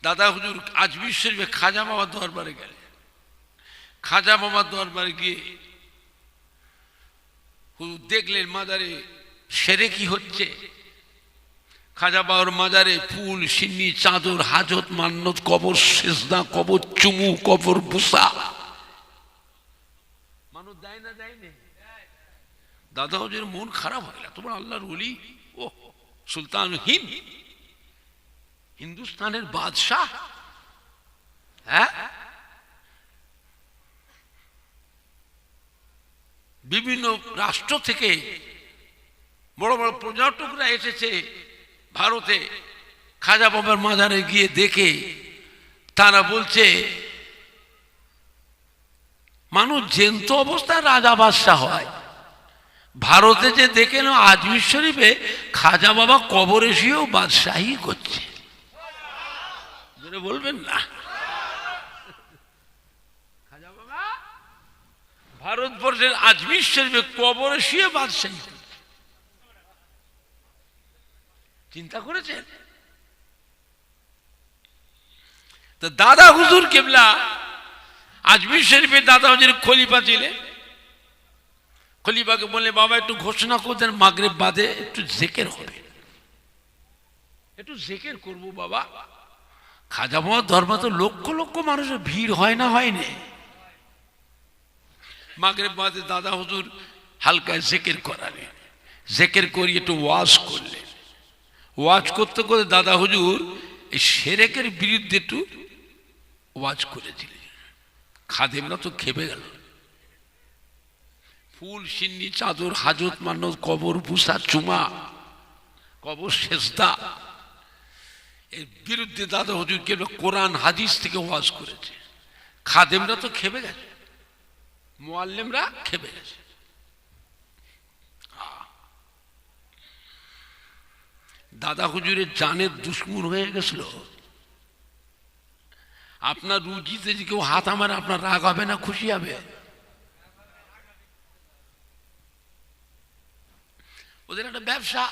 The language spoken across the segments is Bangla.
দাদা হুজুর আজমির শরীফে খাজা বাবার দরবারে গেলেন। খাজা বাবার দরবারে গিয়ে হুজুর দেখলেন মাজারে সেরেকি হচ্ছে। খাজা বাবার মাজারে ফুল, সিন্নি, চাদর, হাজত, মান্নত, কবর সেজদা, কবর চুমু, কবর বুসা মানুষ দেয় না, দেয় না। দাদা হুজুর মন খারাপ হয়ে গেল। তোমার আল্লাহর ওলি, ও সুলতান হিন্দ, হিন্দুস্তানের বাদশাহ, হ্যাঁ, বিভিন্ন রাষ্ট্র থেকে বড় বড় পর্যটকরা এসেছে ভারতে। খাজা বাবার মাজারে গিয়ে দেখে তারা বলছে মানুষ জ্যান্ত অবস্থায় রাজা বাদশাহ হয়। ভারতে যে দেখে না আজমির শরীফে খাজা বাবা কবর এসেও বাদশাহী করছে, বলবেন না? খাজা বাবা ভারতবর্ষের আজমির শরীফে কবর এসে বাদশাহী করছে। চিন্তা করেছেন? তো দাদা হুজুর কেবলা আজমির শরীফে দাদা হুজুর খলিফা ছিলেন। খলিফাকে বললে বাবা একটু ঘোষণা করতেন মাগরিব বাদে একটু জিকির হবে, একটু জিকির করব বাবা। খাজা বাবার দরবার তো লক্ষ লক্ষ মানুষের ভিড় হয় না, হয় না? মাগরিব বাদে দাদা হুজুর হালকা জিকির করালেন, জিকির করিয়ে একটু ওয়াজ করলেন। ওয়াজ করতে করতে দাদা হুজুর এই সেরেকের বিরুদ্ধে একটু ওয়াজ করেছিলেন। খাদেমরা তো খেপে গেল। ফুল, সিন্নি, চাদর, হাজত, মানত, কবর বুসা, চুমা, কবর সেজদা, এর বিরুদ্ধে দাদা হুজুর কেন কোরআন হাদিস থেকে ওয়াজ করেছে। খাদেমরা তো খেপে গেছে, মুআল্লিমরা খেপে গেছে। দাদা হুজুরের জানের দুশ্মন হয়ে গেছিল। আপনার রুজিতে যে কেউ হাত আমার, আপনার রাগ হবে না, খুশি হবে? ওদের একটা ব্যবসা।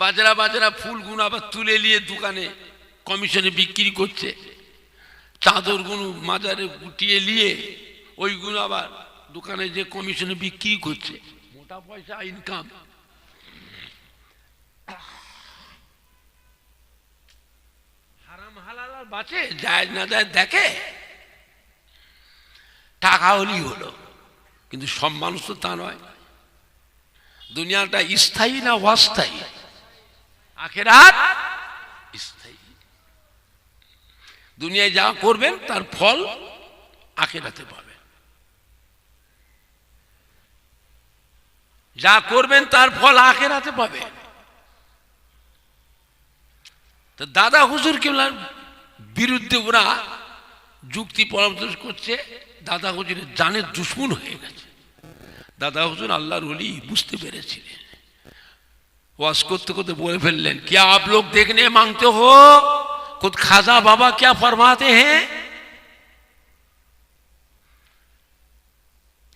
বাজরা বাজরা ফুলগুলো আবার তুলে নিয়ে দোকানে কমিশনে বিক্রি করছে। চাদরগুলো মাজারে গুটিয়ে নিয়ে ওইগুলো আবার দোকানে যে কমিশনে বিক্রি করছে, মোটা পয়সা ইনকাম। হারাম হালাল আর বাঁচে, যায় না যায় দেখে। টাকা হলেই হলো, কিন্তু সব মানুষ তো তা নয়। দুনিয়াটা স্থায়ী না অস্থায়ী? আখিরাত স্থায়ী। দুনিয়ায় যা করবেন তার ফল আখিরাতে পাবেন। যা করবেন তার ফল আখিরাতে পাবেন। তো দাদা হুজুর কেবলার বিরুদ্ধে ওরা যুক্তি পরামর্শ করছে। দাদা হুজুরের জানের দুশ্মন হয়ে গেছে। দাদা হুজুর আল্লাহর ওলি বুঝতে পেরেছিলেন। ওয়াজ করতে করতে বলে ফেললেন, क्या आप लोग देखने मांगते हो खुद खाजा बाबा क्या फरमाते हैं?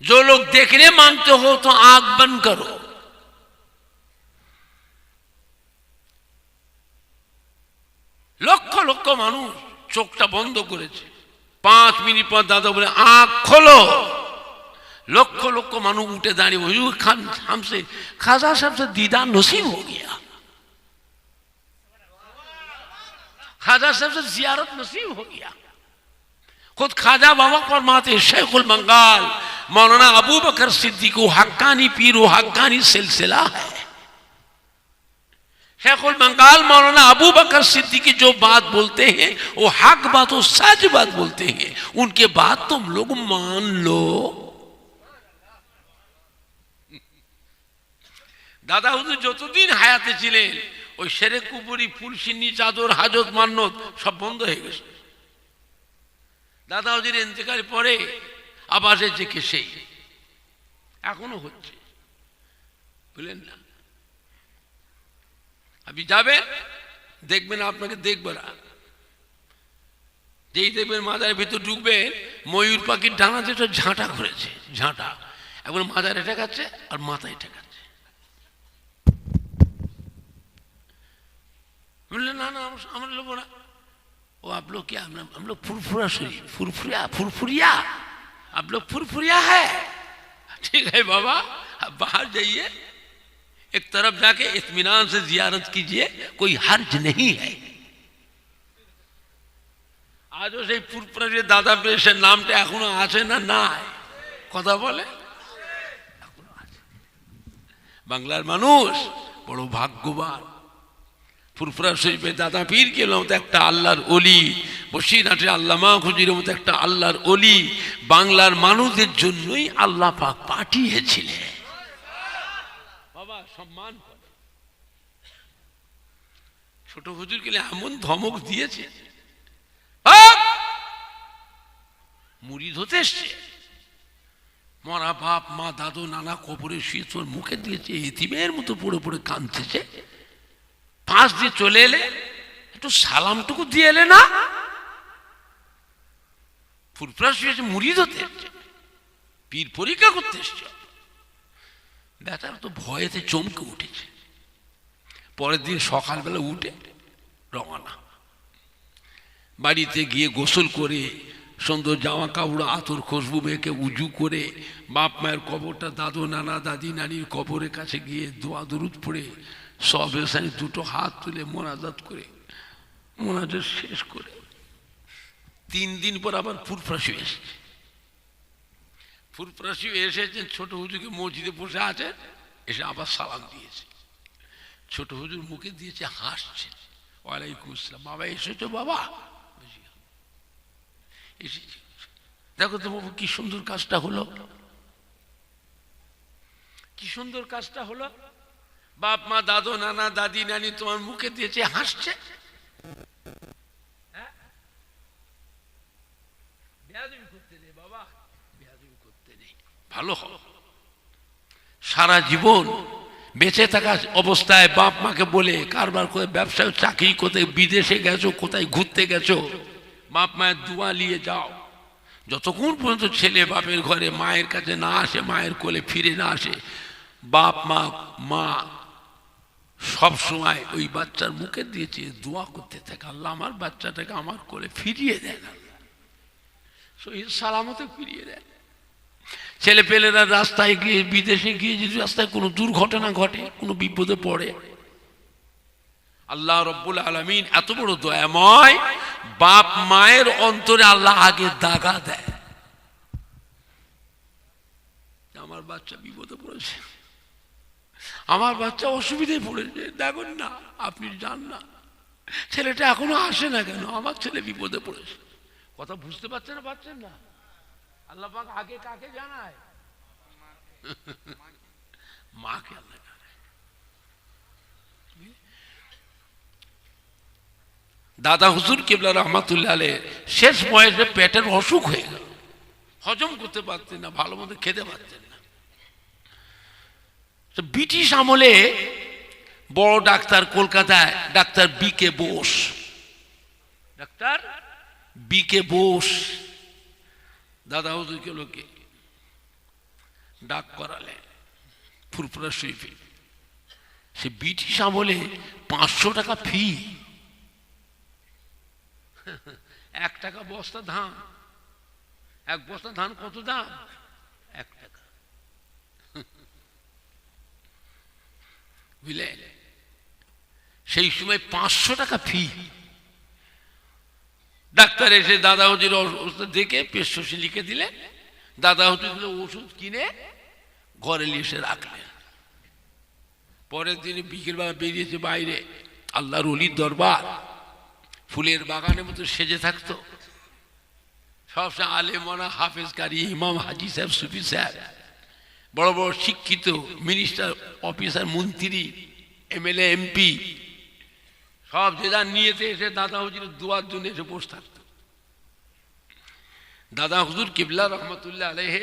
जो लोग देखने मांगते हो तो आंख बंद करो। লক্ষ লক্ষ মানুষ চোখটা বন্ধ করেছে। 5 মিনিট পর দাদা বলে आंख खोलो। लक्ष लक्ष मानू उठे दाঁড়িয়ে हुजूर खान हमसे खाजा साहब से दीदार नसीब हो गया, खाजा साहब से जियारत नसीब हो गया। खुद खाजा बाबा फरमाते शेखुल बंगाल मौलाना अबू बकर सिद्दीक हक्कानी पीर व हक्कानी सिलसिला है। शेखुल बंगाल मौलाना अबू बकर सिद्दीकी जो बात बोलते हैं वो हक बात और सच बात बोलते हैं, उनके बात तुम लोग मान लो। দাদা হুজুর যতদিন হায়াতে ছিলেন ওই সেরেক কুপুরি, ফুল, সিন্নি, চাদর, হাজত, মান্নত সব বন্ধ হয়ে গেছে। দাদা হুজুর ইন্তেকালের পরে আবার এসেছে কে সেই, এখনো হচ্ছে, বুঝলেন না? আপনি যাবেন দেখবেন, আপনাকে দেখবে না। যেই দেখবেন মাজারের ভিতর ঢুকবেন, ময়ূর পাখির ডানা যেটা ঝাঁটা করেছে, ঝাঁটা এখন মাজারে ঠেকাচ্ছে আর মাথায় ঠেকাচ্ছে। বললেন না না আমরা নেবো না, वो आप लोग क्या, हम लोग फुरफुरा शरीफ, फुरफुरिया, आप लोग फुरफुरिया है। ठीक है बाबा, अब बाहर जाइए, एक तरफ जाके इत्मीनान से जियारत कीजिए, कोई हर्ज नहीं है। আজও সেই ফুরফুরে দাদা প্রেসের নামটা এখনো আছে না? নাই, কথা বলে এখনো আছে। বাংলার মানুষ বড় ভাগ্যবান। ফুরফুরা শরীফে দাদা পীর কেলাম তো একটা আল্লাহর অলি, বসিরহাটে আল্লামা হুজুরের মতো একটা আল্লাহর অলি বাংলার মানুষদের জন্যই আল্লাহ পাক পাঠিয়েছিলেন। বাবা সম্মান করে। ছোট হুজুর গেলে এমন ধমক দিয়েছে, মুরিদ হতে এসছে, মরা বাপ মা দাদু নানা কবরে শুয়ে তোর মুখে দিয়েছে, এতিমের মতো পড়ে পড়ে কাঁদতেছে, পাঁচ দিয়ে চলে এলে একটু সালামটুকু দিয়ে এলে না? ফুরফুরা শুয়েছে, মুরিদ হতে এসছে, পীর পরীক্ষা করতে এসছে। বেচারা তো ভয়েতে চমকে উঠেছে। পরের দিন সকালবেলা উঠে রওনা, বাড়িতে গিয়ে গোসল করে সুন্দর জামা কাপড় আতর খুশবু মেয়েকে উজু করে বাপ মায়ের কবরটা, দাদু নানা দাদি নানির কবরের কাছে গিয়ে দোয়া দরুদ পড়ে সব এসানি দুটো হাত তুলে মোনাজাত করে মোনাজাত শেষ করে 3 দিন পর আবার ফুরফুরাশি এসেছে। ফুরফুরাশি এসেছেন, ছোট হুজুরকে মসজিদে বসে আছেন, এসে আবার সালাম দিয়েছে। ছোট হুজুর মুখে দিয়েছে, হাসছে, ওয়ালাইকুম আসসালাম। বাবা এসেছো? বাবা এসেছি। দেখো তো বাবু কি সুন্দর কাজটা হলো, কি সুন্দর কাজটা হলো। বাপ মা দাদু নানা দাদি নানি তোমার মুখে দিয়েছে, হাসছে। বেয়াদবি করতে নেই বাবা, বেয়াদবি করতে নেই। ভালো হবে। সারা জীবন বেঁচে থাকা অবস্থায় বাপ মাকে বলে কারবার করে, ব্যবসায় চাকরি কোথায়, বিদেশে গেছো, কোথায় ঘুরতে গেছো, বাপ মায়ের দোয়া নিয়ে যাও। যতক্ষণ পর্যন্ত ছেলে বাপের ঘরে মায়ের কাছে না আসে, মায়ের কোলে ফিরে না আসে, বাপ মা সব সময় ওই বাচ্চার মুখে দিয়েছে দোয়া করতে থাকে, আল্লাহ আমার বাচ্চাটাকে আমার কোলে ফিরিয়ে দেন, সহিহ সালামতে ফিরিয়ে দেন। ছেলে পেলেরা রাস্তায় গিয়ে, বিদেশে গিয়ে যদি রাস্তায় কোনো দুর্ঘটনা ঘটে, কোনো বিপদে পড়ে, আল্লাহ রব্বুল আলামিন এত বড় দয়াময়, বাপ মায়ের অন্তরে আল্লাহ আগে দাগা দেয়, আমার বাচ্চা বিপদে পড়েছে, আমার বাচ্চা অসুবিধায় পড়েছে, দেখুন না, আপনি যান না, ছেলেটা এখনো আসে না কেন, আমার ছেলে বিপদে পড়েছে। কথা বুঝতে পারছেন না? পারছেন না? আল্লাহ পাক আগে কাকে জানায়? মাকে আল্লাহ জানায়। দাদা হুজুর কিবলা রহমাতুল্লাহ আলাইহি শেষ বয়সে পেটের অসুখ হয়ে গেল, হজম করতে পারতেন না, ভালো মতো খেতে পারতেন না। ব্রিটিশ আমলে বড় ডাক্তার কলকাতায়, doctor BK. Bose, doctor BK. Bose দাদা হুজুরকে লোকে ডাক করালেন ফুরফুরা শরীফে। সে ব্রিটিশ আমলে 500 টাকা ফি, 1 টাকা বস্তা ধান, 1 বস্তা ধান কত দাম? 1 টাকা, বুঝলেন? সেই সময় 500 টাকা ফি। ডাক্তার এসে দাদা হুজুর ওষুধ দেখে প্রেসক্রিপশন লিখে দিলেন, দাদা হুজুর ওষুধ কিনে ঘরে নিয়ে এসে রাখলেন। পরের দিনে বিকেলবেলা বেরিয়েছে বাইরে, আল্লাহর ওলির দরবার, ফুলের বাগানের মতো সেজে থাকতো, সবসময় আলেমনা, হাফেজ কারি, ইমাম, হাজি সাহেব, সুফি সাহেব, বড় বড় শিক্ষিত মিনিস্টার, অফিসার, মন্ত্রী, এমএলএ, এমপি, সব যে যার নিয়েতে এসে দাদা হুজুরের দোয়ার জন্য এসে বসে থাকত। দাদা হুজুর কিবলা রহমতুল্লাহ আলাইহি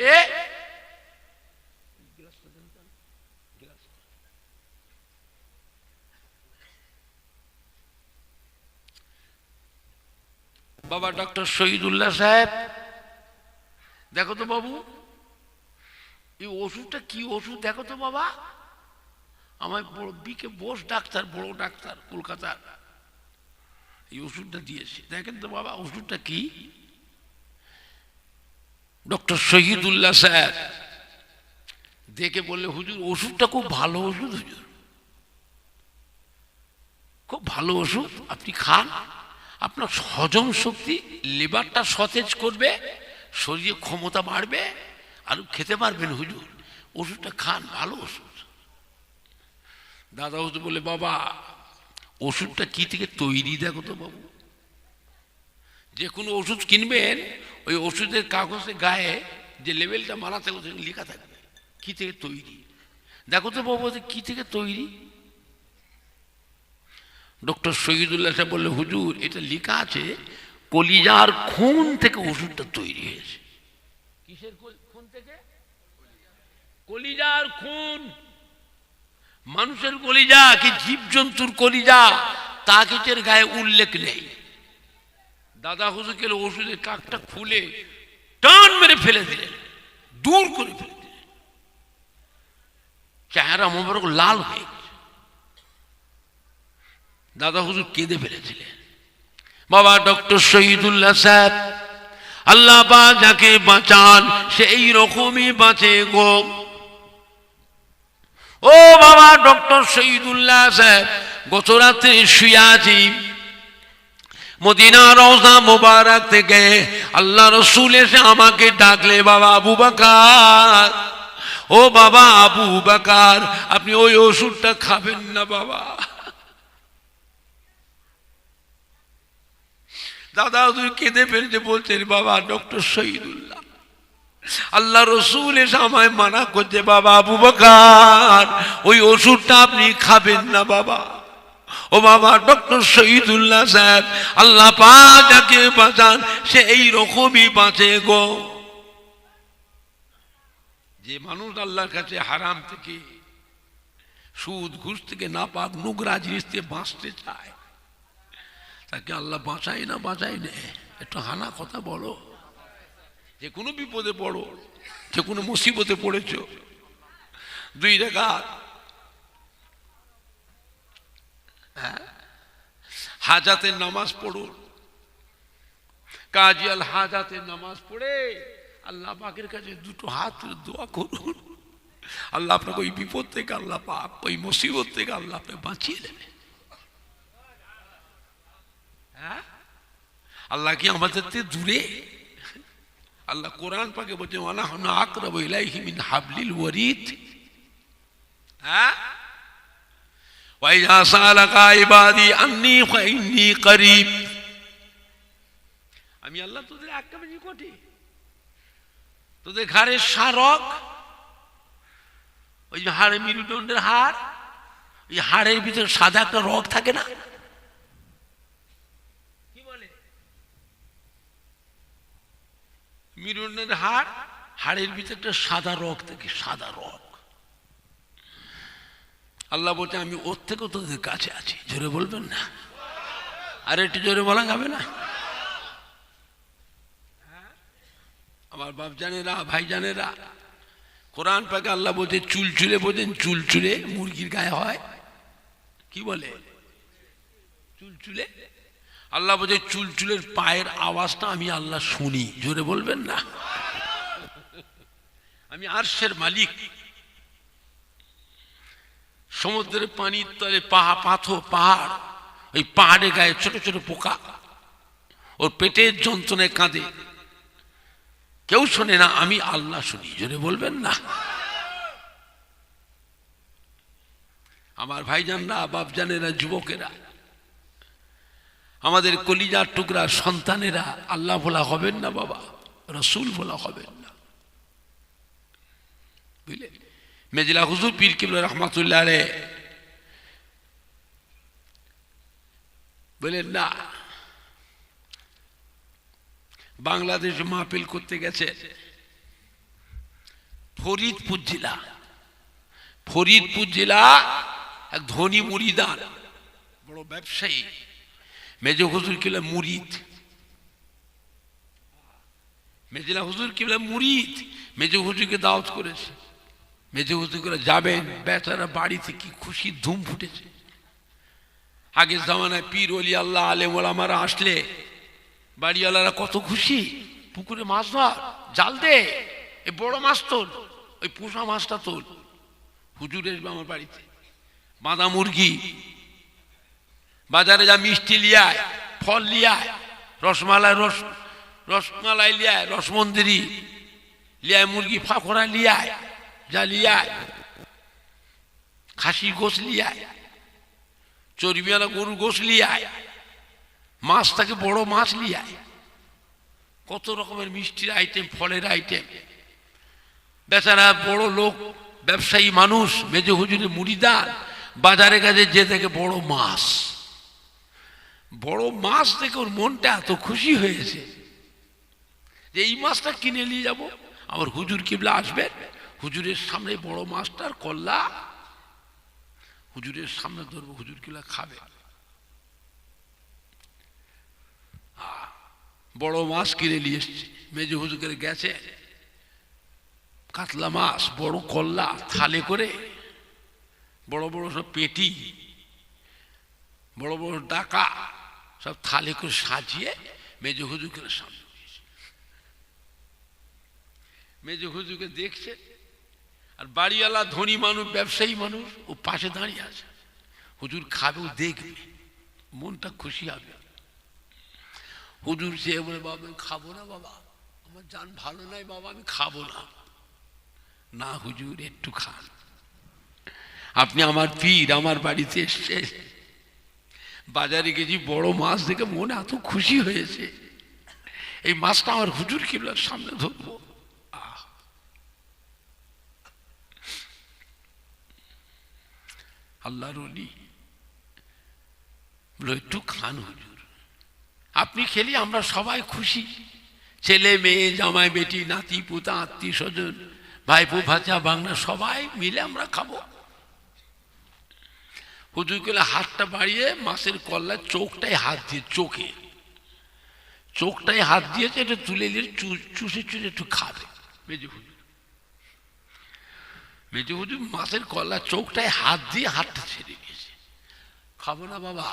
বাবা ডক্টর শহীদুল্লাহ সাহেব, দেখো তো বাবু এই ওষুধটা কি ওষুধ, দেখো তো বাবা। আমার বড় বি.কে. বোস ডাক্তার, বড় ডাক্তার কলকাতার, এই ওষুধটা দিয়েছে। দেখেন তো বাবা ওষুধটা কি? ডক্টর শহীদুল্লাহ স্যার দেখে বললে, হুজুর ওষুধটা খুব ভালো ওষুধ, হুজুর খুব ভালো ওষুধ, আপনি খান, আপনার হজম শক্তি, লিভারটা সতেজ করবে, শরীরে ক্ষমতা বাড়বে, আর খেতে পারবেন হুজুর, ওষুধটা খান, ভালো ওষুধ। দাদা হুজুর বলে, বাবা ওষুধটা কি থেকে তৈরি দেখো তো বাবু। যে কোনো ওষুধ কিনবেন ওই ওষুধের কাগজে গায়ে যে লেবেলটা মারা থাকবে লেখা থাকবে কি থেকে তৈরি, দেখো তো বাবু কি থেকে তৈরি। ডক্টর শহীদুল্লাহ সাহেব বললে, হুজুর এটা লেখা আছে কলিজার খুন থেকে ওষুধটা তৈরি হয়েছে। কিসের খুন থেকে? কলিজার খুন। মানুষের কলিজা কি জীবজন্তুর কলিজা তা কিছুর গায়ে উল্লেখ নেই। দাদা হুজুর গেলে ওষুধের কাকটা খুলে টান মেরে ফেলে দিলেন, দূর করে ফেলে দিলেন, চেহারা মোবারক লাল হয়ে গেছে। দাদা হুজুর কেঁদে ফেলেছিলেন। বাবা ডক্টর শহীদুল্লাহ সাহেব, আল্লাহ পাক যাকে বাঁচান সে এই রকমই বাঁচে গো। ও বাবা ডক্টর শহীদুল্লাহ সাহেব গত রাত্রে শুয়ে আছি, মদিনা রওজা মোবারক থেকে আল্লাহ রসুল এসে আমাকে ডাকলে, বাবা আবু বকর, ও বাবা আবু বকর আপনি ওই ওষুধটা খাবেন না বাবা। দাদা হুজুর কেঁদে ফেলতে বলছেন, বাবা ডক্টর শহীদুল্লাহ আল্লাহ রসুল এসে আমায় মানা করছে, বাবা আবু বকর ওই ওষুধটা আপনি খাবেন না বাবা। ও বাবা ডক্টর শহীদুল্লাহ সাহেব, আল্লাহ পাক যাকে বাঁচান সে এই রকমই বাঁচে গো। যে মানুষ আল্লাহর কাছে হারাম থেকে, সুদ ঘুষ থেকে, নাপাক নোংরা জিনিস থেকে বাঁচতে চায়, তাকে আল্লাহ বাঁচায় না বাঁচায় না? একটু হানা কথা বলো। যে কোনো বিপদে পড়ো, যে কোনো মুসিবতে পড়েছ, 2 রাকাত হাজাতের নামাজ পড়ুন, কাজী আল হাজাতের নামাজ পড়ে আল্লাহ পাকের কাছে 2 হাত দোয়া করুন, আল্লাহ আপনাকে ওই বিপদ থেকে, আল্লাহ পাক ওই মুসিবত থেকে আল্লাহ আপনাকে বাঁচিয়ে দেবে। হ্যাঁ, আল্লাহ কি আমাদের থেকে দূরে? আল্লাহ কোরআন পাকে বলছে, ওয়ানাহনু আকরাবু ইলাইহি মিন হাবলিল ওয়ারিদ। হ্যাঁ, ওয়াইযা সালাকা ইবাদি আন্নী ফাইন্নী করিব। আমি আল্লাহ তোদের একেবারে নিকটে। তোদের ঘাড়ের শারক, ওই যে হাড়ে মেরুদণ্ডের হাড়, ওই হাড়ের ভিতরে সাদা একটা রগ থাকে না, কি বলে মেরুদণ্ডের হাড়, হাড়ের ভিতরে একটা সাদা রগ থাকে, সাদা রগ। আল্লাহ বলছে আমি ওর থেকেও তোদের কাছে আছি। জোরে বলবেন না? আর একটু জোরে বলা যাবে না? আমার বাপ জানেরা, ভাই জানেরা, কোরআন পাকে আল্লাহ বলছে চুলচুলে, বোঝেন চুলচুলে মুরগির গায়ে হয়, কি বলে চুলচুলে। আল্লাহ বলছে চুলচুলের পায়ের আওয়াজটা আমি আল্লাহ শুনি। জোরে বলবেন না? আমি আরশের মালিক। সমুদ্রের পানির তলে পাথর, পাহাড়, ওই পাহাড়ের গায়ে ছোট ছোট পোকা, ওর পেটের যন্ত্রণায় কাঁদে, কেউ শোনে না, আমি আল্লাহ শুনি। জোরে বলবেন না? আমার ভাইজানরা, বাপজানেরা, যুবকেরা, আমাদের কলিজার টুকরা সন্তানেরা, আল্লাহ বলা হবেন না বাবা, রসুল বলা হবেন না, বুঝলেন? মেজলা হুজুর পীর কিবলা রহমাতুল্লাহ আলাইহি বলেন না, বাংলাদেশ মাহফিল করতে গেছে ফরিদপুর জেলা। ফরিদপুর জেলা এক ধনী মুরিদান, বড় ব্যবসায়ী, মেজ হুজুর কিবলা মুরিদ। মেজলা হুজুর কিবলা মুরিদ মেজ হুজুরকে দাওয়াত করেছে। মেজ হুজুর করে যাবেন, বেচারা বাড়িতে কি খুশি ধুম ফুটেছে। আগের জামানায় পীর ওলি আল্লাহ আলেম ওলামারা আসলে বাড়িওয়ালারা কত খুশি, পুকুরে মাছ ধর, জাল দে, এই বড় মাছ তোল, ওই পোষা মাছটা তোল। হুজুর আসবে আমার বাড়িতে, বাঁধা মুরগি, বাজারে যা মিষ্টি লিয়ায়, ফল লিয়ায়, রসমালাই লিয়ায়, রসমন্দিরি লিয়ায়, মুরগি ফাঁকড়া লিয়ায়, যা লিয়ায়, খাসি গোশ লিয়ায়, চর্বিওয়ালা গরু গোশ লিয়ায়, মাছ থাকে বড় মাছ লিয়ায়, কত রকমের মিষ্টির আইটেম, ফলের আইটেম। বেচারা বড় লোক, ব্যবসায়ী মানুষ, মেজো হুজুরের মুড়িদার, বাজারে কাজে যে থেকে বড় মাছ দেখে ওর মনটা এত খুশি হয়েছে যে এই মাছটা কিনে নিয়ে যাব। আমার হুজুর কিবলা আসবেন, হুজুরের সামনে বড় মাছটার কল্লা হুজুরের সামনে ধরবো, হুজুর কিবলা খাবে। বড় মাছ কিনে নিয়ে এসছে, মেজো হুজুরের গেছে, কাতলা মাছ, বড় কল্লা, থালে করে, বড় বড় সব পেটি, বড় বড় ডাকা, সব থালে করে সাজিয়ে মেজো হুজুরের সামনে। মেজো হুজুরকে দেখছে, আর বাড়িওয়ালা ধনী মানুষ, ব্যবসায়ী মানুষ, ও পাশে দাঁড়িয়ে আছে। হুজুর খাবে, ও দেখবে, মনটা খুশি হবে। হুজুর সে বলে, বাবা আমি খাবো না, বাবা আমার জান ভালো নাই, বাবা আমি খাবো না। না হুজুর একটু খান, আপনি আমার পীর, আমার বাড়িতে এসছে, বাজারে গেছি, বড় মাছ দেখে মনে এত খুশি হয়েছে, এই মাছটা আমার হুজুর কিবলার সামনে ধরবো। আল্লাহর ওলি বলে, একটু খান হুজুর, আপনি খেলে আমরা সবাই খুশি, ছেলে মেয়ে, জামাই বেটি, নাতি পুতা, আত্মীয় স্বজন, ভাইপো ভাজা বাংলা সবাই মিলে আমরা খাবো। হুজুর গেলে হাতটা বাড়িয়ে মাছের কল্লার চোখটাই হাত দিয়ে, চোখটাই হাত দিয়েছে, এটা তুলে নিয়ে চুষে একটু খাবে। মেজো হুজুর মাছের কল্লার চোখটাই হাত দিয়ে হাতটা ছেড়ে গেছে। খাবো না বাবা,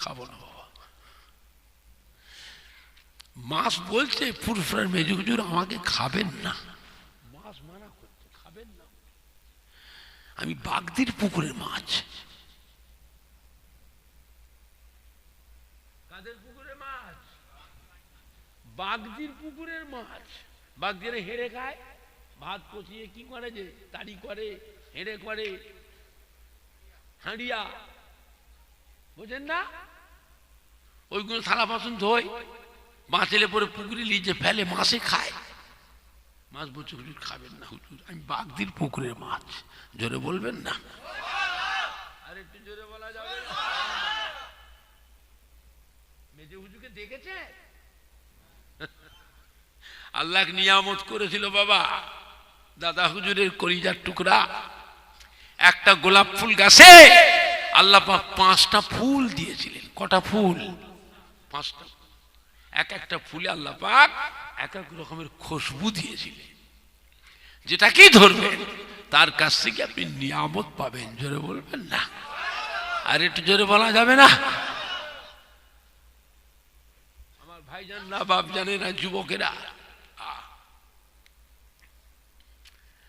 খাবো না বাবা। মাছ বলছে ফুরফুরার মেজো হুজুর আমাকে খাবেন না, মাছ মানা করছে, খাবেন না, আমি বাগদির পুকুরের মাছ। কাদের পুকুরের মাছ? বাগদির পুকুরের মাছ। বাগদিরে হেড়ে খায়, ভাত কষিয়ে কি করে, যে তাড়ি করে, হেড়ে করে, হাঁড়িয়া, বোঝেন না, ওইগুলো থালা বাসন ধোয়, বাঁচলে পরে পুকুরে লিজে ফেলে, মাছে খায়। মাছ বলছে হুজুর খাবেন না, হুজুর আমি বাগদির পুকুরের মাছ। জোরে বলবেন না? আর একটু জোরে বলা যাবে? মেজে হুজুরকে দেখেছে, আল্লাহ নিয়ামত করেছিল বাবা, দাদা হুজুরের কলিজার টুকরা। একটা গোলাপ ফুল গাছে আল্লাহ পাক 5টা ফুল দিয়েছিলেন। কটা ফুল? 5টা। এক একটা ফুলে আল্লাহ পাক এক এক রকমের খুশবু দিয়েছিলেন, যেটা কি ধরবেন তার কাছ থেকে আপনি নিয়ামত পাবেন। জোরে বলবেন না? আর একটু জোরে বলা যাবে না? আমার ভাইজান না, বাপ জানে না, যুবকেরা,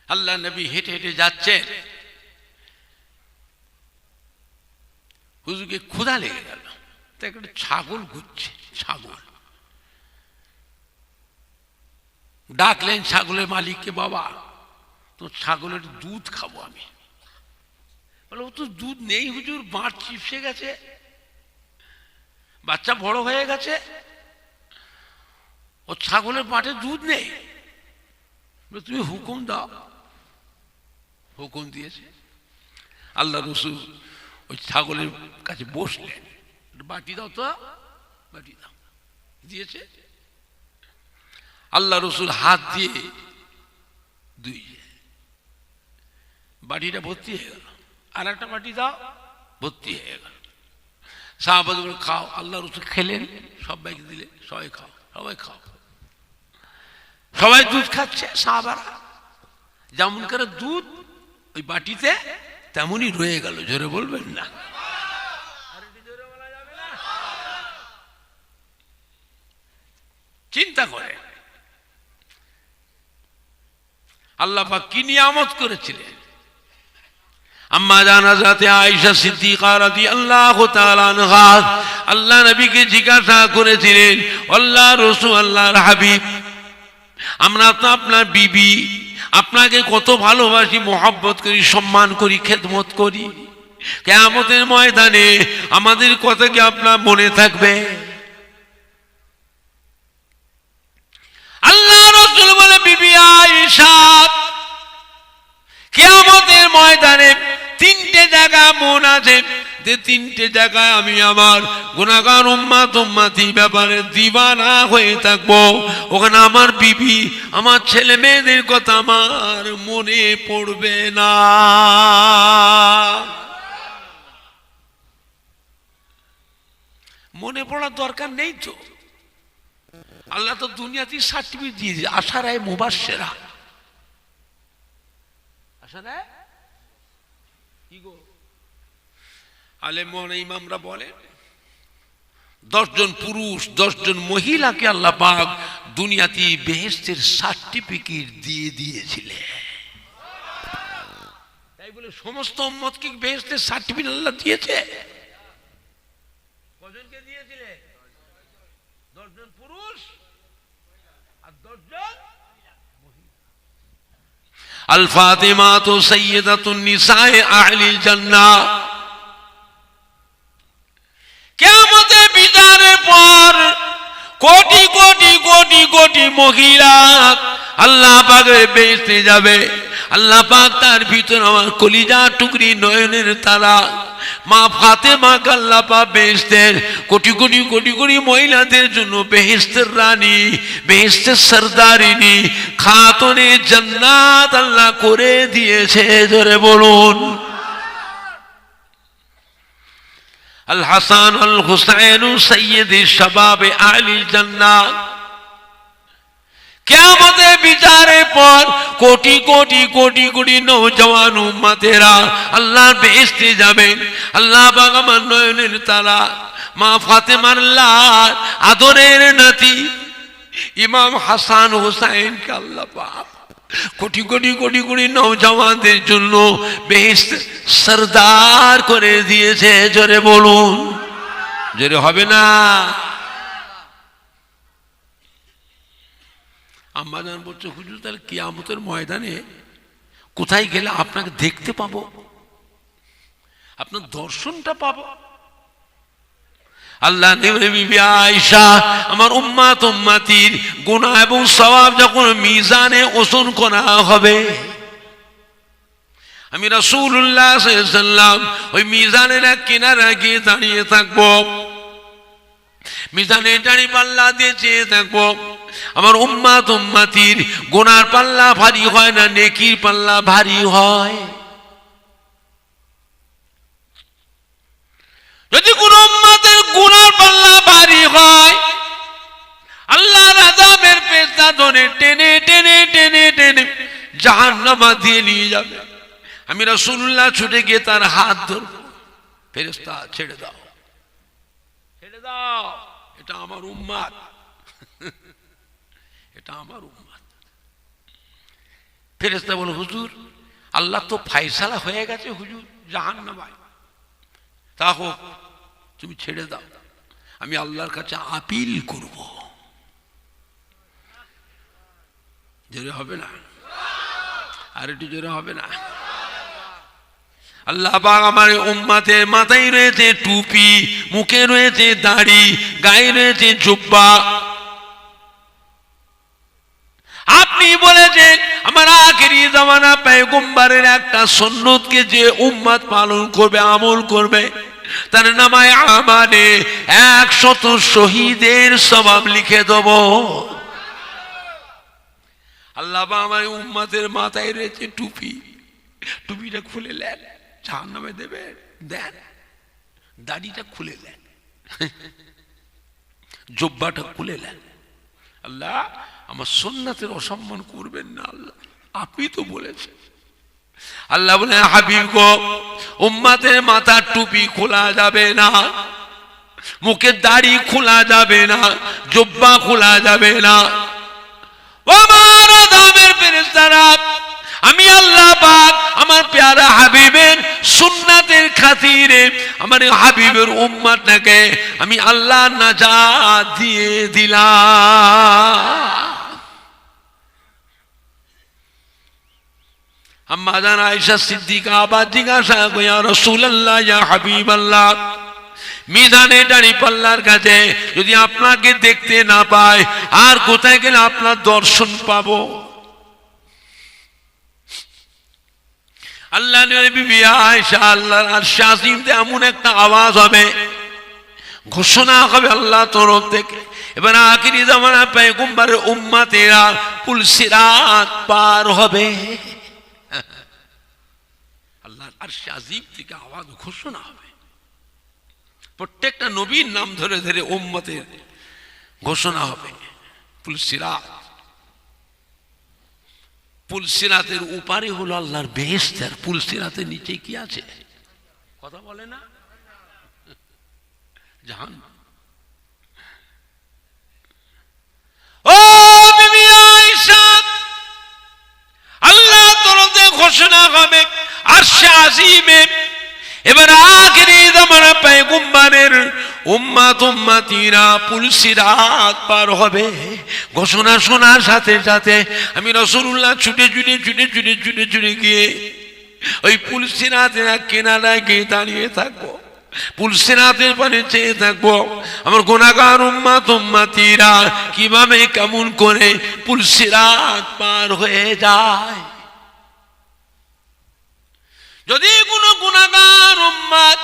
আল্লাহ নবী হেঁটে হেঁটে যাচ্ছেন, হুজুরকে ক্ষুধা লেগে গেল, তাই একটা ছাগল ঘুরছে, ছাগল ডাকলেন ছাগলের মালিককে, বাবা তো ছাগলের দুধ খাবো আমি। বলে, ও তো দুধ নেই হুজুর, বাঁট চিপসে গেছে, বাচ্চা বড় হয়ে গেছে, ও ছাগলের বাঁটে দুধ নেই। তুমি হুকুম দাও। হুকুম দিয়েছে। আল্লাহ রসুল ওই ছাগলের কাছে বসলেন, বাটি দাও তো, বাটি দাও, দিয়েছে। আল্লাহ রসুল হাত দিয়ে দুই বাটিটা ভর্তি হয়ে গেল, আর একটা বাটি দাও, ভর্তি হয়ে গেল। সাহাবাদ বলে, খাও। আল্লাহ রসুল খেলেন, সবাইকে দিলে, সবাই খাও, সবাই খাও। সবাই দুধ খাচ্ছে, সাহাবারা যেমন করে দুধ ওই বাটিতে তেমনই রয়ে গেল। জোরে বলবেন না? চিন্তা করে আল্লাহ পাক কি নিয়ামত করেছিলেন। আম্মা জান হযরত আয়েশা সিদ্দিকা রাদিয়াল্লাহু তাআলা আনহা আল্লাহ নবীকে জিজ্ঞাসা করেছিলেন, আল্লাহ রাসূল আল্লাহর হাবিব, আমরা তো আপনার বিবি, আপনাকে কত ভালোবাসি, মহব্বত করি, সম্মান করি, খেদমত করি, কিয়ামতের ময়দানে আমাদের কথা কি আপনার মনে থাকবে? আল্লাহ রাসূল বলে, বিবি আয়েশা, কিয়ামতের ময়দানে তিনটে জায়গা মন আছে, যে তিনটে জায়গায় আমি আমার গুনাহগার উম্মতি ব্যাপারে দিওয়ানা হয়ে থাকবো। ওখানে আমার বিবি, আমার ছেলে মেয়েদের কথা আমার মনে পড়বে না। মনে পড়ার দরকার নেই তো, আল্লাহ তো দুনিয়াতে সার্টিফিকেট দিয়েছে, আশারায়ে মুবাশশিরা। আশারায়ে কি গো, আলেম ইমামরা বলে 10 জন পুরুষ 10 জন মহিলাকে আল্লাহ পাক দুনিয়াতে বেহেশতের সার্টিফিকেট দিয়ে দিয়েছিলেন। তাই বলে সমস্ত উম্মতকে বেহেশতের সার্টিফিকেট আল্লাহ দিয়েছে? কজনকে দিয়েছিলেন? 10 জন পুরুষ আর 10 জন মহিলা। আল ফাতিমাতু সাইয়্যিদাতুন নিসায়ে আহলিল জান্নাহ। কিয়ামতের বিচারের পর কোটি কোটি কোটি কোটি মহিলা আল্লাহ পাকের বেহেশতে যাবে। আল্লাহ পাক তার ভিতর আমার কলিজা টুকরি নয়নের তারা মা ফাতেমাকে আল্লাহ পাক বেহেশতের কোটি কোটি কোটি কোটি মহিলাদের জন্য বেহেশতের রানী, বেহেশতের সরদারিনী, খাতুনে জান্নাত আল্লাহ করে দিয়েছে। জোরে বলুন আল হাসান আল হুসাইন সাইয়্যিদি শাবাবে আহলিল জান্নাহ। কিয়ামতের বিচারের পর কোটি কোটি কোটি কোটি নওজওয়ান উম্মতেরা আল্লাহর বেহেশতে যাবেন। আল্লাহ পাক আমার নয়নের তারা মা ফাতেমার লাল আদরের নাতি ইমাম হাসান হুসাইনকে আল্লাহ পাক কোটি কোটি কোটি কোটি নওজওয়ানদের জন্য বেহেশত সরদার করে দিয়েছে। জোরে বলুন, জোরে হবে না? আম্মা জান বলছে, হুজুর তাহলে কিয়ামতের ময়দানে কোথায় গেলে আপনাকে দেখতে পাবো, আপনার দর্শনটা পাবো? আল্লাহ বিবি আয়েশা, আমার উম্মতির গুনাহ এবং সওয়াব যখন মিজানে ওজন করা হবে, আমি রাসূলুল্লাহ সাল্লাল্লাহু আলাইহি ওয়াসাল্লাম ওই মিজানের এক কিনারা গিয়ে দাঁড়িয়ে থাকবো, মিজানের দাঁড়ি পাল্লা দিয়ে চেয়ে থাকবো। আমার উম্মতির গুনার পাল্লা ভারী হয় না নেকির পাল্লা ভারী হয়? যদি কোন উম্মতের গুনার পাল্লা ভারী হয়, আল্লাহর আযাবের পেশা ধরে টেনে টেনে টেনে টেনে জাহান্নামে দিয়ে নিয়ে যাবে। আমি রাসূলুল্লাহ ছুটে গিয়ে তার হাত ধরব, ফেরেশতা ছেড়ে দাও, ছেড়ে দাও, এটা আমার উম্মত, এটা আমার উম্মত। ফেরেশতা বলে, হুজুর আল্লাহ তো ফয়সালা হয়ে গেছে হুজুর, জাহান্নামে, তা হোক তুমি ছেড়ে দাও, আমি আল্লাহর কাছে আপিল করব। জোরে হবে না? আর একটু জোরে হবে না? আল্লাহ পাক আমার উম্মতের মাথায় রয়েছে টুপি, মুখে রয়েছে দাড়ি, গায়ে রয়েছে জুব্বা। আপনি বলেছেন আমার আখেরি জামানা পয়গম্বরের একটা সুন্নতকে যে উম্মত পালন করবে, আমল করবে, তার নামায় আমানে 100 শহীদের সওয়াব লিখে দেব। আল্লাহ পাক আমার উম্মতের মাথায় রয়েছে টুপি, টুপিটা খুলে নেন, জাহান্নামে দেবে, দেন, দাড়িটা খুলে নেন, জুব্বাটা খুলে নেন। আল্লাহ আমার সুন্নাতের অসম্মান করবেন না, আল্লাহ আপনি তো বলেছেন। আল্লাহ বলেন, হাবিব গো, উম্মতের মাথার টুপি খোলা যাবে না, মুখের দাড়ি খোলা যাবে না, জুব্বা খোলা যাবে না। আমার আদমের ফেরেশতারা, আমি আল্লাহ পাক আমার প্যারা হাবিবের সুন্নাতের খাতিরে আমার হাবিবের উম্মতটাকে আমি আল্লাহ নাজাত দিয়ে দিলাম। আম্মা জান আয়েশা সিদ্দিকা আবার জিজ্ঞাসা করে, ইয়া রাসূলুল্লাহ, ইয়া হাবিবাল্লাহ, মিজানে দাঁড়িপাল্লার কাছে যদি আপনাকে দেখতে না পায় আর কোথায় গেলে আপনার দর্শন পাবো? আল্লাহ নবী আয়েশা, আল্লাহর আরশ আজিমতে এমন একটা আওয়াজ হবে, ঘোষণা হবে আল্লাহ তরফ থেকে, এবার আখিরি জামানা পয়গম্বরের উম্মতেরা পুল সিরাত পার হবে। আল্লাহর আরশ আজিম থেকে আওয়াজ ঘোষণা হবে, প্রত্যেকটা নবীর নাম ধরে ধরে উম্মতের ঘোষণা হবে। পুল সিরাত, পুল সিরাতের উপারে হলো আল্লাহর বেহেশত, আর পুল সিরাতের নিচে কি আছে কথা বলে না? জাহান্নাম। ও বিবি আয়েশা, আল্লাহ তরফে ঘোষণা হবে আরশে আজিমে, এবার আখিরি জামানা পয়গম্বরের উম্মত উম্মতিরা পুল সিরাত পার হবে। ঘোষণা শোনার সাথে সাথে আমি রাসূলুল্লাহ ছুটে ছুটে ছুটে ছুটে ছুটে ছুটে গিয়ে ওই পুল সিরাতের কিনারায় গিয়ে দাঁড়িয়ে থাকবো, পুল সিরাতের পানে চেয়ে থাকবো আমার গুনাহগার উম্মত উম্মতিরা কিভাবে কেমন করে পুল সিরাত পার হয়ে যায়। যদি কোনো গুনাহগার উম্মত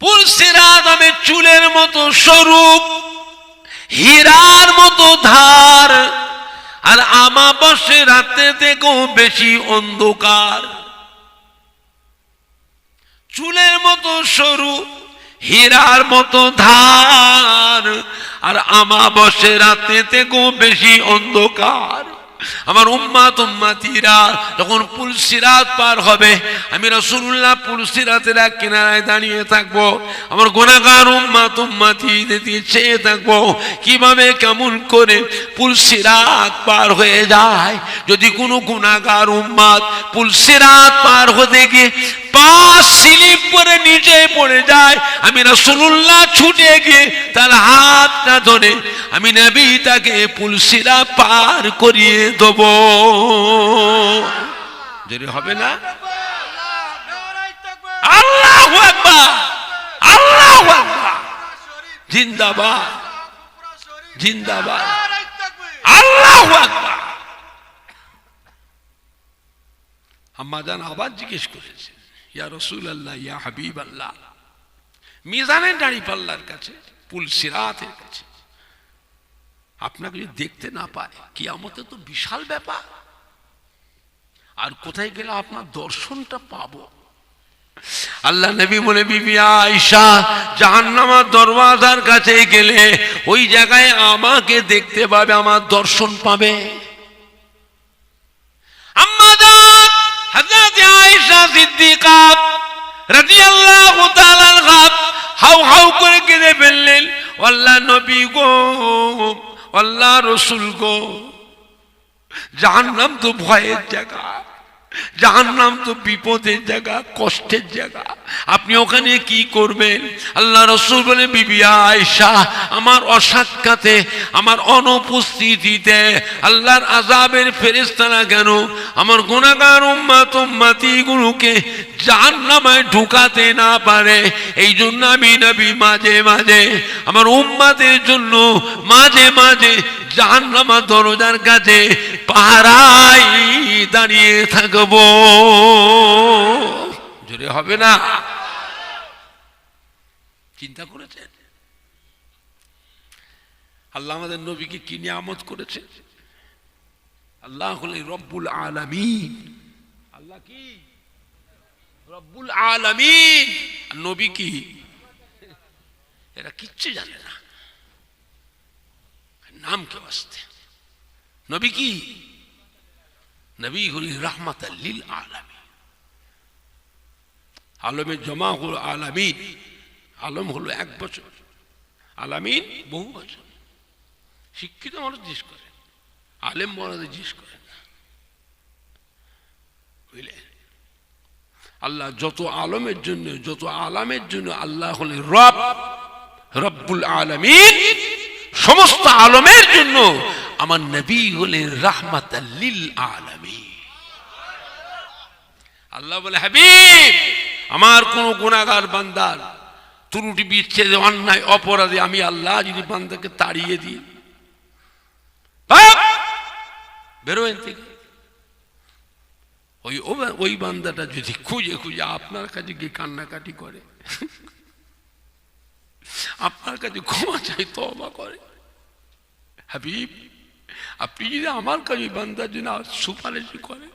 পুল সিরাত আমি চুলের মতো স্বরূপ, হীরার মতো ধার, আর আমাবস্যা রাতে থেকেও বেশি অন্ধকার। চুলের মতো সরু, হীরার মতো ধার, আর আমাবস্যা রাতে থেকেও বেশি অন্ধকার। আমার উম্মত উম্মতিরা যখন পুল সিরাত পার হবে, আমি রাসূলুল্লাহ পুল সিরাতের এক কিনারায় দাঁড়িয়ে থাকবো, আমার গুনাহগার উম্মত উম্মতিদের দিকে চেয়ে থাকবো কিভাবে কেমন করে পুল সিরাত পার হয়ে যায়। যদি কোনো গুনাহগার উম্মত পুল সিরাত পার হতে গিয়ে পা স্লিপ করে নিচে পড়ে যায়, আমি রাসূলুল্লাহ ছুটে গিয়ে তার হাতটা ধরে আমি নবী তাকে পুল সিরাত পার করিয়ে দেব। যদি হবে না আল্লাহু আকবার, আল্লাহু আকবার, জিন্দাবাদ জিন্দাবাদ, আল্লাহু আকবার। আম্মা জান আবার জিজ্ঞেস করেছে, ইয়া রাসূলুল্লাহ, ইয়া হাবিবাল্লাহ, মিজানের দাঁড়িপাল্লার কাছে পুল সিরাতের কাছে আপনাকে যদি দেখতে না পায়, কিয়ামতে তো বিশাল ব্যাপার, আর কোথায় গেলে আপনার দর্শনটা পাবো? আল্লাহ নবী বলে, বিবি আয়েশা, জাহান্নামের দরওয়াজার কাছে গেলে ওই জায়গায় আমাকে দেখতে পাবে, আমার দর্শন পাবে। আম্মা জান হযরত আয়েশা সিদ্দিকা রাদিয়াল্লাহু তাআলা আনহা হাউ হাউ করে কেঁদে ফেললেন, আল্লাহ নবী গো, আল্লাহ রসুল গো, জাহান্নাম তো ভয়ের জায়গা, জাহান্নাম তো বিপদের জায়গা, কষ্টের জায়গা, আপনি ওখানে কি করবেন? আল্লাহ রাসূল বলে, বিবি আয়েশা, আমার অসাক্ষাতে, আমার অনুপস্থিতিতে আল্লাহর আযাবের ফেরেশতারা কেন আমার গুনাহগার উম্মত উম্মতিগুলোকে জাহান্নামে ঢুকাতে না পারে, এই জন্য আমি নবী মাঝে মাঝে আমার উম্মতের জন্য মাঝে মাঝে জাহান্নামের দরজার কাছে পাহারায় দাঁড়িয়ে থাকবো। জোরে হবে না? চিন্তা করেছেন আল্লাহ আমাদের নবীকে কি নিয়ামত করেছে? আল্লাহ হলেন রব্বুল আলামিন। আল্লাহ কি রব্বুল আলামিন, আর নবী কি? এরা কিচ্ছু জানে না, নাম কে বাস্তে। নবী কি? নবী হলেন রাহমাতাল লিল আলামিন, আলমে জমা হল আলামিন, আলম হলো 1 বছর, আলামিন বহু বছর। শিক্ষিত মানুষ জিজ্ঞেস করে, আলেম মরাদের জিজ্ঞেস করেন না, বুঝলেন? আল্লাহ যত আলমের জন্য, যত আলামের জন্য আল্লাহ হলেন রব, রব্বুল আলামিন। সমস্ত আলমের জন্য আমার নবী হলেন রাহমাতাল লিল আলামিন। আল্লাহ বলে, হাবিব, আমার কোন গুনাহগার বান্দার ত্রুটি বিচ্ছেদ, অন্যায় অপরাধে আমি আল্লাহ যদি বান্দাকে তাড়িয়ে দিই, বেরোয়েন থেকে, ওই বান্দাটা যদি খুঁজে খুঁজে আপনার কাছে গিয়ে কান্নাকাটি করে, আপনার কাছে ক্ষমা চাই, তওবা করে, হাবিব আপনি যদি আমার কাছে বান্দার জন্য সুপারিশ করে,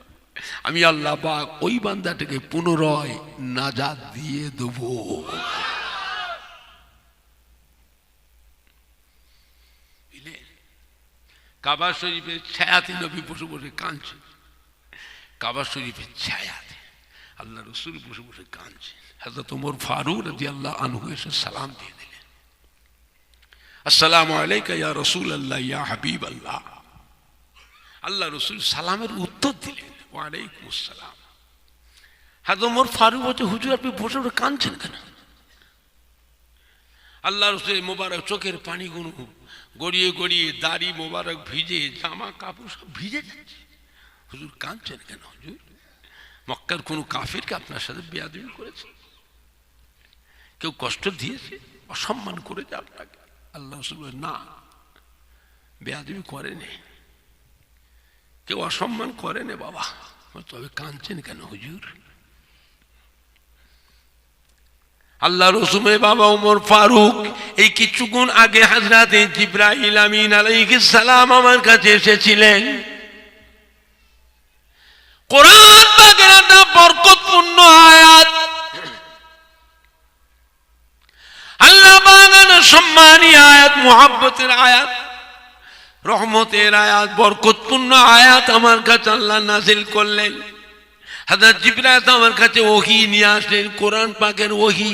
আমি আল্লাহ পাক ওই বান্দাটাকে পুনরায় নাজাত দিয়ে দেব। কাবা শরীফের ছায়াতে নবী বসে বসে কাঁদছে, কাবা শরীফের ছায়াতে আল্লাহ রসুল বসে বসে কাঁদছে। হযরত ওমর ফারুক রাদিয়াল্লাহু আনহু এসে সালাম দিয়ে দিলেন, আসসালামু আলাইকা ইয়া রাসূলুল্লাহ ইয়া হাবিবাল্লাহ। আল্লাহ রসুল সালামের উত্তর দিলেন, ওয়া আলাইকুম আসসালাম। হযরত ওমর ফারুক বলছে, হুজুর আপনি বসে বসে কাঁদছেন কেন? আল্লাহ রসুলের মোবারক চোখের পানিগুলো গড়িয়ে গড়িয়ে, দাড়ি মোবারক ভিজে, জামা কাপড় সব ভিজে যাচ্ছে, হুজুর কাঁদছেন কেন? হুজুর মক্কার কোনো কাফিরকে আপনার সাথে বেয়াদবি করেছে, কেউ কষ্ট দিয়েছে, অসম্মান করেছে আপনাকে? আল্লাহ রাসূল বলেন, না, বেয়াদবি করেনি, কেউ অসম্মান করেনি বাবা, তবে কাঁদছেন কেন হুজুর? আল্লাহ রসুলের বাবা ওমর ফারুক এই কিছুক্ষণ আগে হযরত জিবরাইল আমিন আলাইহিস সালাম আমার কাছে এসেছিলেন। কোরআন পাকের একটা বরকতপূর্ণ আয়াত, আল্লাহ পাকের সম্মানী আয়াত, মুহাব্বতের আয়াত, রহমতের আয়াত, বরকতপূর্ণ আয়াত আমার কাছে আল্লাহ নাযিল করলেন। হযরত জিবরাইল আমার কাছে ওহী নিয়ে আসলেন, কোরআন পাকের ওহী।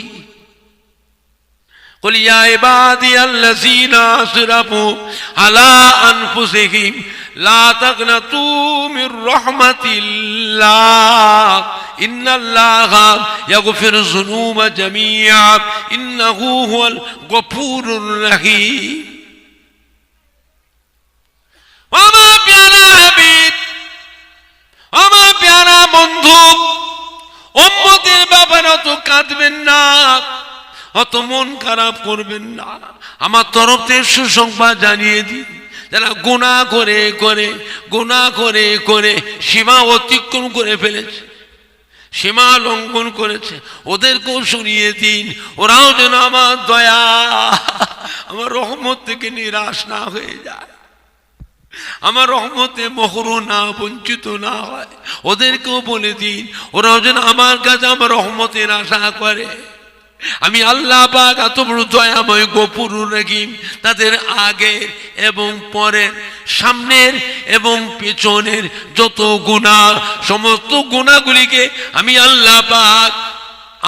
কুল ইয়া ইবাদিয়াল্লাযীনা আসরাফু আলা আনফুসিহিম লা তাকনাতু মির রাহমাতিল্লাহ ইন্নাল্লাহা ইয়াগফিরুয যুনুবা জামিআ ইন্নাহু হুয়াল গফুরুর রহিম। আমার প্যারা হাবিব, আমার প্যারা বন্ধু, উম্মতের ব্যাপারে অত কাঁদবেন না, অত মন খারাপ করবেন না। আমার তরফ থেকে সুসংবাদ জানিয়ে দিন, যারা গুনাহ করে করে গুনাহ করে করে সীমা অতিক্রম করে ফেলেছে, সীমা লঙ্ঘন করেছে, ওদেরকেও শুনিয়ে দিন, ওরাও যেন আমার দয়া, আমার রহমত থেকে নিরাশ না হয়ে যায়, আমার রহমতে মহরুম না, বঞ্চিত না হয়। ওদেরকেও বলে দিন, ওরাও যেন আমার কাছে আমার রহমতের আশা করে। আমি আল্লাহ পাক এত বড় দয়াময়, গফুরুর রহিম। তাদের আগের এবং পরের, সামনের এবং পেছনের যত গুনাহ, সমস্ত গুনাহগুলিকে আমি আল্লাহ পাক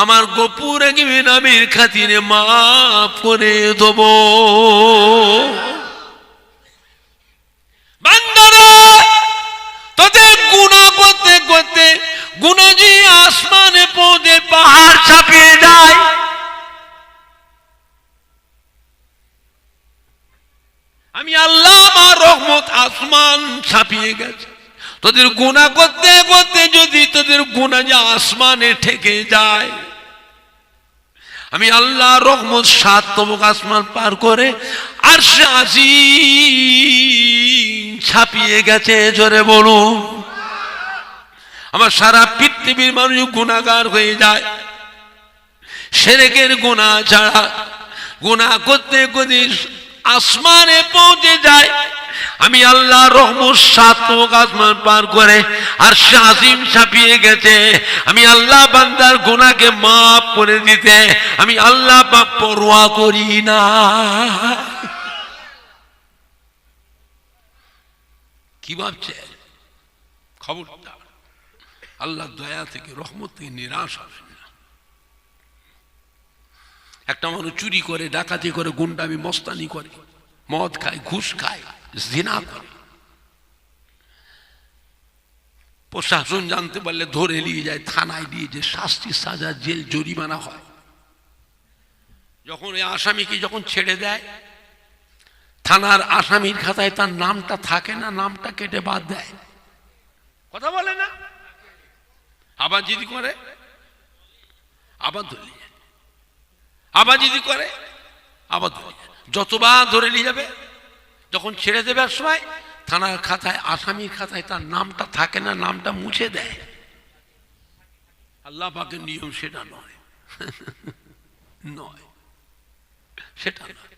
আমার গফুর রহিম নামের খাতিরে মাফ করে দেব। বান্দারা, তোদের গুনাহ করতে করতে গুনাহ যে আসমানে পৌঁছে পাহাড় ছাপিয়ে যায়, আমি আল্লাহ আমার রহমত আসমান ছাপিয়ে গেছে। তোদের গুনাহ করতে করতে যদি তোদের গুনাহ যে আসমানে ঠেকে যায়, আমি আল্লাহ রহমত 7 তবক আসমান পার করে আরশে আজিম ছাপিয়ে গেছে। জোরে বলুন। আমার সারা পৃথিবীর মানুষ গুনাহগার হয়ে যায়, শিরকের গুনাহ ছাড়া গুনাহ করতে করতে আসমানে পৌঁছে যায়, আমি আল্লাহ রহমত 7 তবক আসমান পার করে আরশে আজিম ছাপিয়ে গেছে। আমি আল্লাহ বান্দার গুনাহকে মাফ করে দিতে আমি আল্লাহ পাক পরোয়া করি না। কি ভাবছে? খবরদার, আল্লাহ দয়া থেকে, রহমত থেকে নিরাশ হবে না। একটা মানুষ চুরি করে, ডাকাতি করে, গুন্ডামি মস্তানি করে, মদ খায়, ঘুষ খায়, জিনা করে, প্রশাসন জানতে পারলে ধরে নিয়ে যায়, থানায় নিয়ে যে শাস্তি, সাজা, জেল, জরিমানা হয়। যখন ওই আসামিকে যখন ছেড়ে দেয়, থানার আসামির খাতায় তার নামটা থাকে না, নামটা কেটে বাদ দেয়। কথা বলে না? আবার যদি করে আবার ধরে নিয়ে যায়, আবার যদি করে আবার ধরে নিয়ে যায়। যতবার ধরে নিয়ে যাবে, যখন ছেড়ে দেবে সময় থানার খাতায়, আসামির খাতায় তার নামটা থাকে না, নামটা মুছে দেয়। আল্লাহ পাকের নিয়ম সেটা নয়, নয়, সেটা নয়।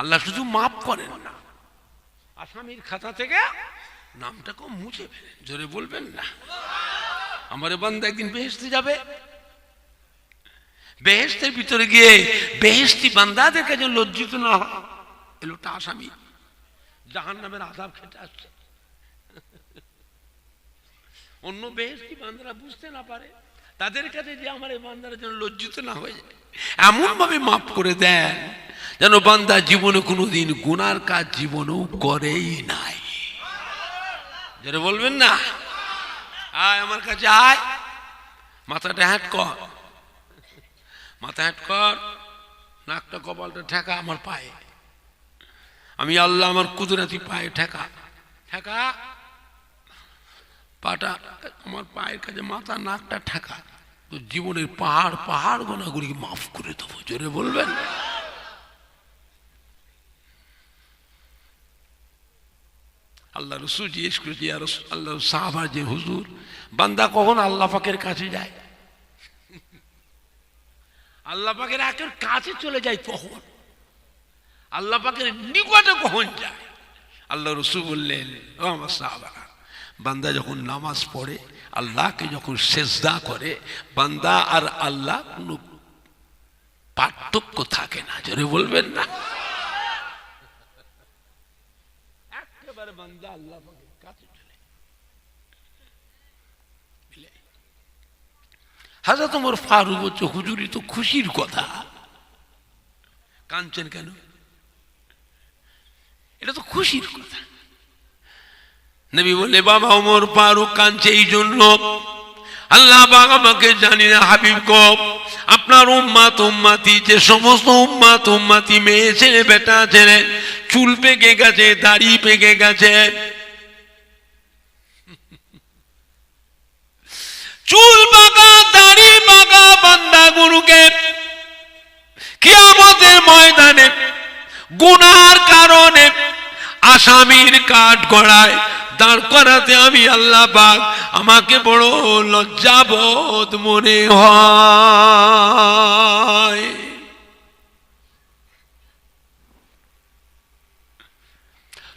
আল্লাহ শুধু মাফ করেন না, আসামির খাতা থেকে নামটাকে মুছে ফেলেন। জোরে বলবেন না? আমার বান্দা একদিন বেহেশতে যাবে, বেহেশতের ভিতরে গিয়ে বেহেশতি বান্দাদের কাছে লজ্জিত না হয়। এ লোকটা আসামি, জাহান্নামের আযাব খেতে আসছে, অন্য বেহেশতি বান্দারা বুঝতে না পারে, তাদের কাছে যে আমার এই বান্দারা যেন লজ্জিত না হয়ে যায়, এমন ভাবে মাফ করে দেন যেন বান্দা জীবনে কোনোদিন গুনার কাজ জীবনেও করেই নাই। যেটা বলবেন না, আয় আমার কাছে আয়, মাথাটা হ্যাট কর, মাথা হ্যাট কর, নাকটা কপালটা ঠেকা আমার পায়ে, আমি আল্লাহ আমার কুদরতি পায়ে ঠেকা, ঠেকা পাটা আমার পায়ের কাছে, মাথা নাকটা ঠেকা, তো জীবনের পাহাড় পাহাড় গোনাগুলিকে মাফ করে দেবো। জোরে বলবেন। আল্লাহ রসুল জিজ্ঞেস করেছি, আল্লাহ সাহাবা যে হুজুর, বান্দা কখন আল্লাহ পাকের কাছে যায়? আল্লাহ পাকের একের কাছে চলে যায় কখন? আল্লাহ পাকের নিকটে কখন যায়? আল্লাহ রসুল বললেন, ও আমার সাহাবারা, বান্দা যখন নামাজ পড়ে, আল্লাহকে যখন সেজদা করে, বান্দা আর আল্লাহ কোনো পার্থক্য থাকে না। জোরে বলবেন না? একেবারে বান্দা আল্লাহ পাকের কাছে চলে। হযরত ওমর ফারুক বলছে, হুজুরই তো খুশির কথা, কাঁদছেন কেন? এটা তো খুশির কথা। নবী বলে, বাবা ওমর ফারুক কাঁদছে এই জন্য, আল্লাহ পাক আমাকে জানি না হাবিব গো, আপনার উম্মত উম্মতি, যে সমস্ত উম্মত উম্মতি, মেয়ে ছেলে বেটা ছেলে, চুল পেকে গেছে, দাড়ি পেকে গেছে, চুল পাকা দাড়ি পাকা বান্দা গুরুকে কিয়ামতের ময়দানে গুনার কারণে আসামির কাঠ গড়ায় দাঁড় করাতে আমি আল্লাহ পাক আমাকে বড় লজ্জাবোধ মনে হয়।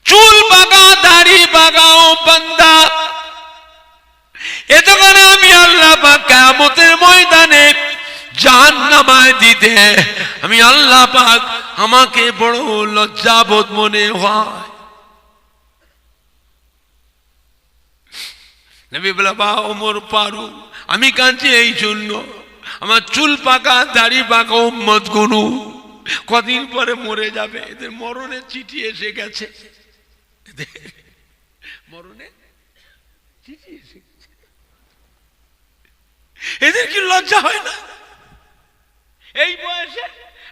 চুল পাকা দাড়ি পাকা ও বান্দা, এতে করে আমি আল্লাহ পাক কিয়ামতের ময়দানে জাহান্নামায় দিতে আমি আল্লাহ পাক আমাকে বড় লজ্জাবোধ মনে হয়। নবী বলে, বা ওমর ফারুক, আমি কাঁদছি এই জন্য, আমার চুল পাকা দাড়ি পাকা উম্মত গুলো কদিন পরে মরে যাবে, এদের মরণের চিঠি এসে গেছে, এদের মরণের চিঠি এসে গেছে। এদের কি লজ্জা হয় না? এই বয়সে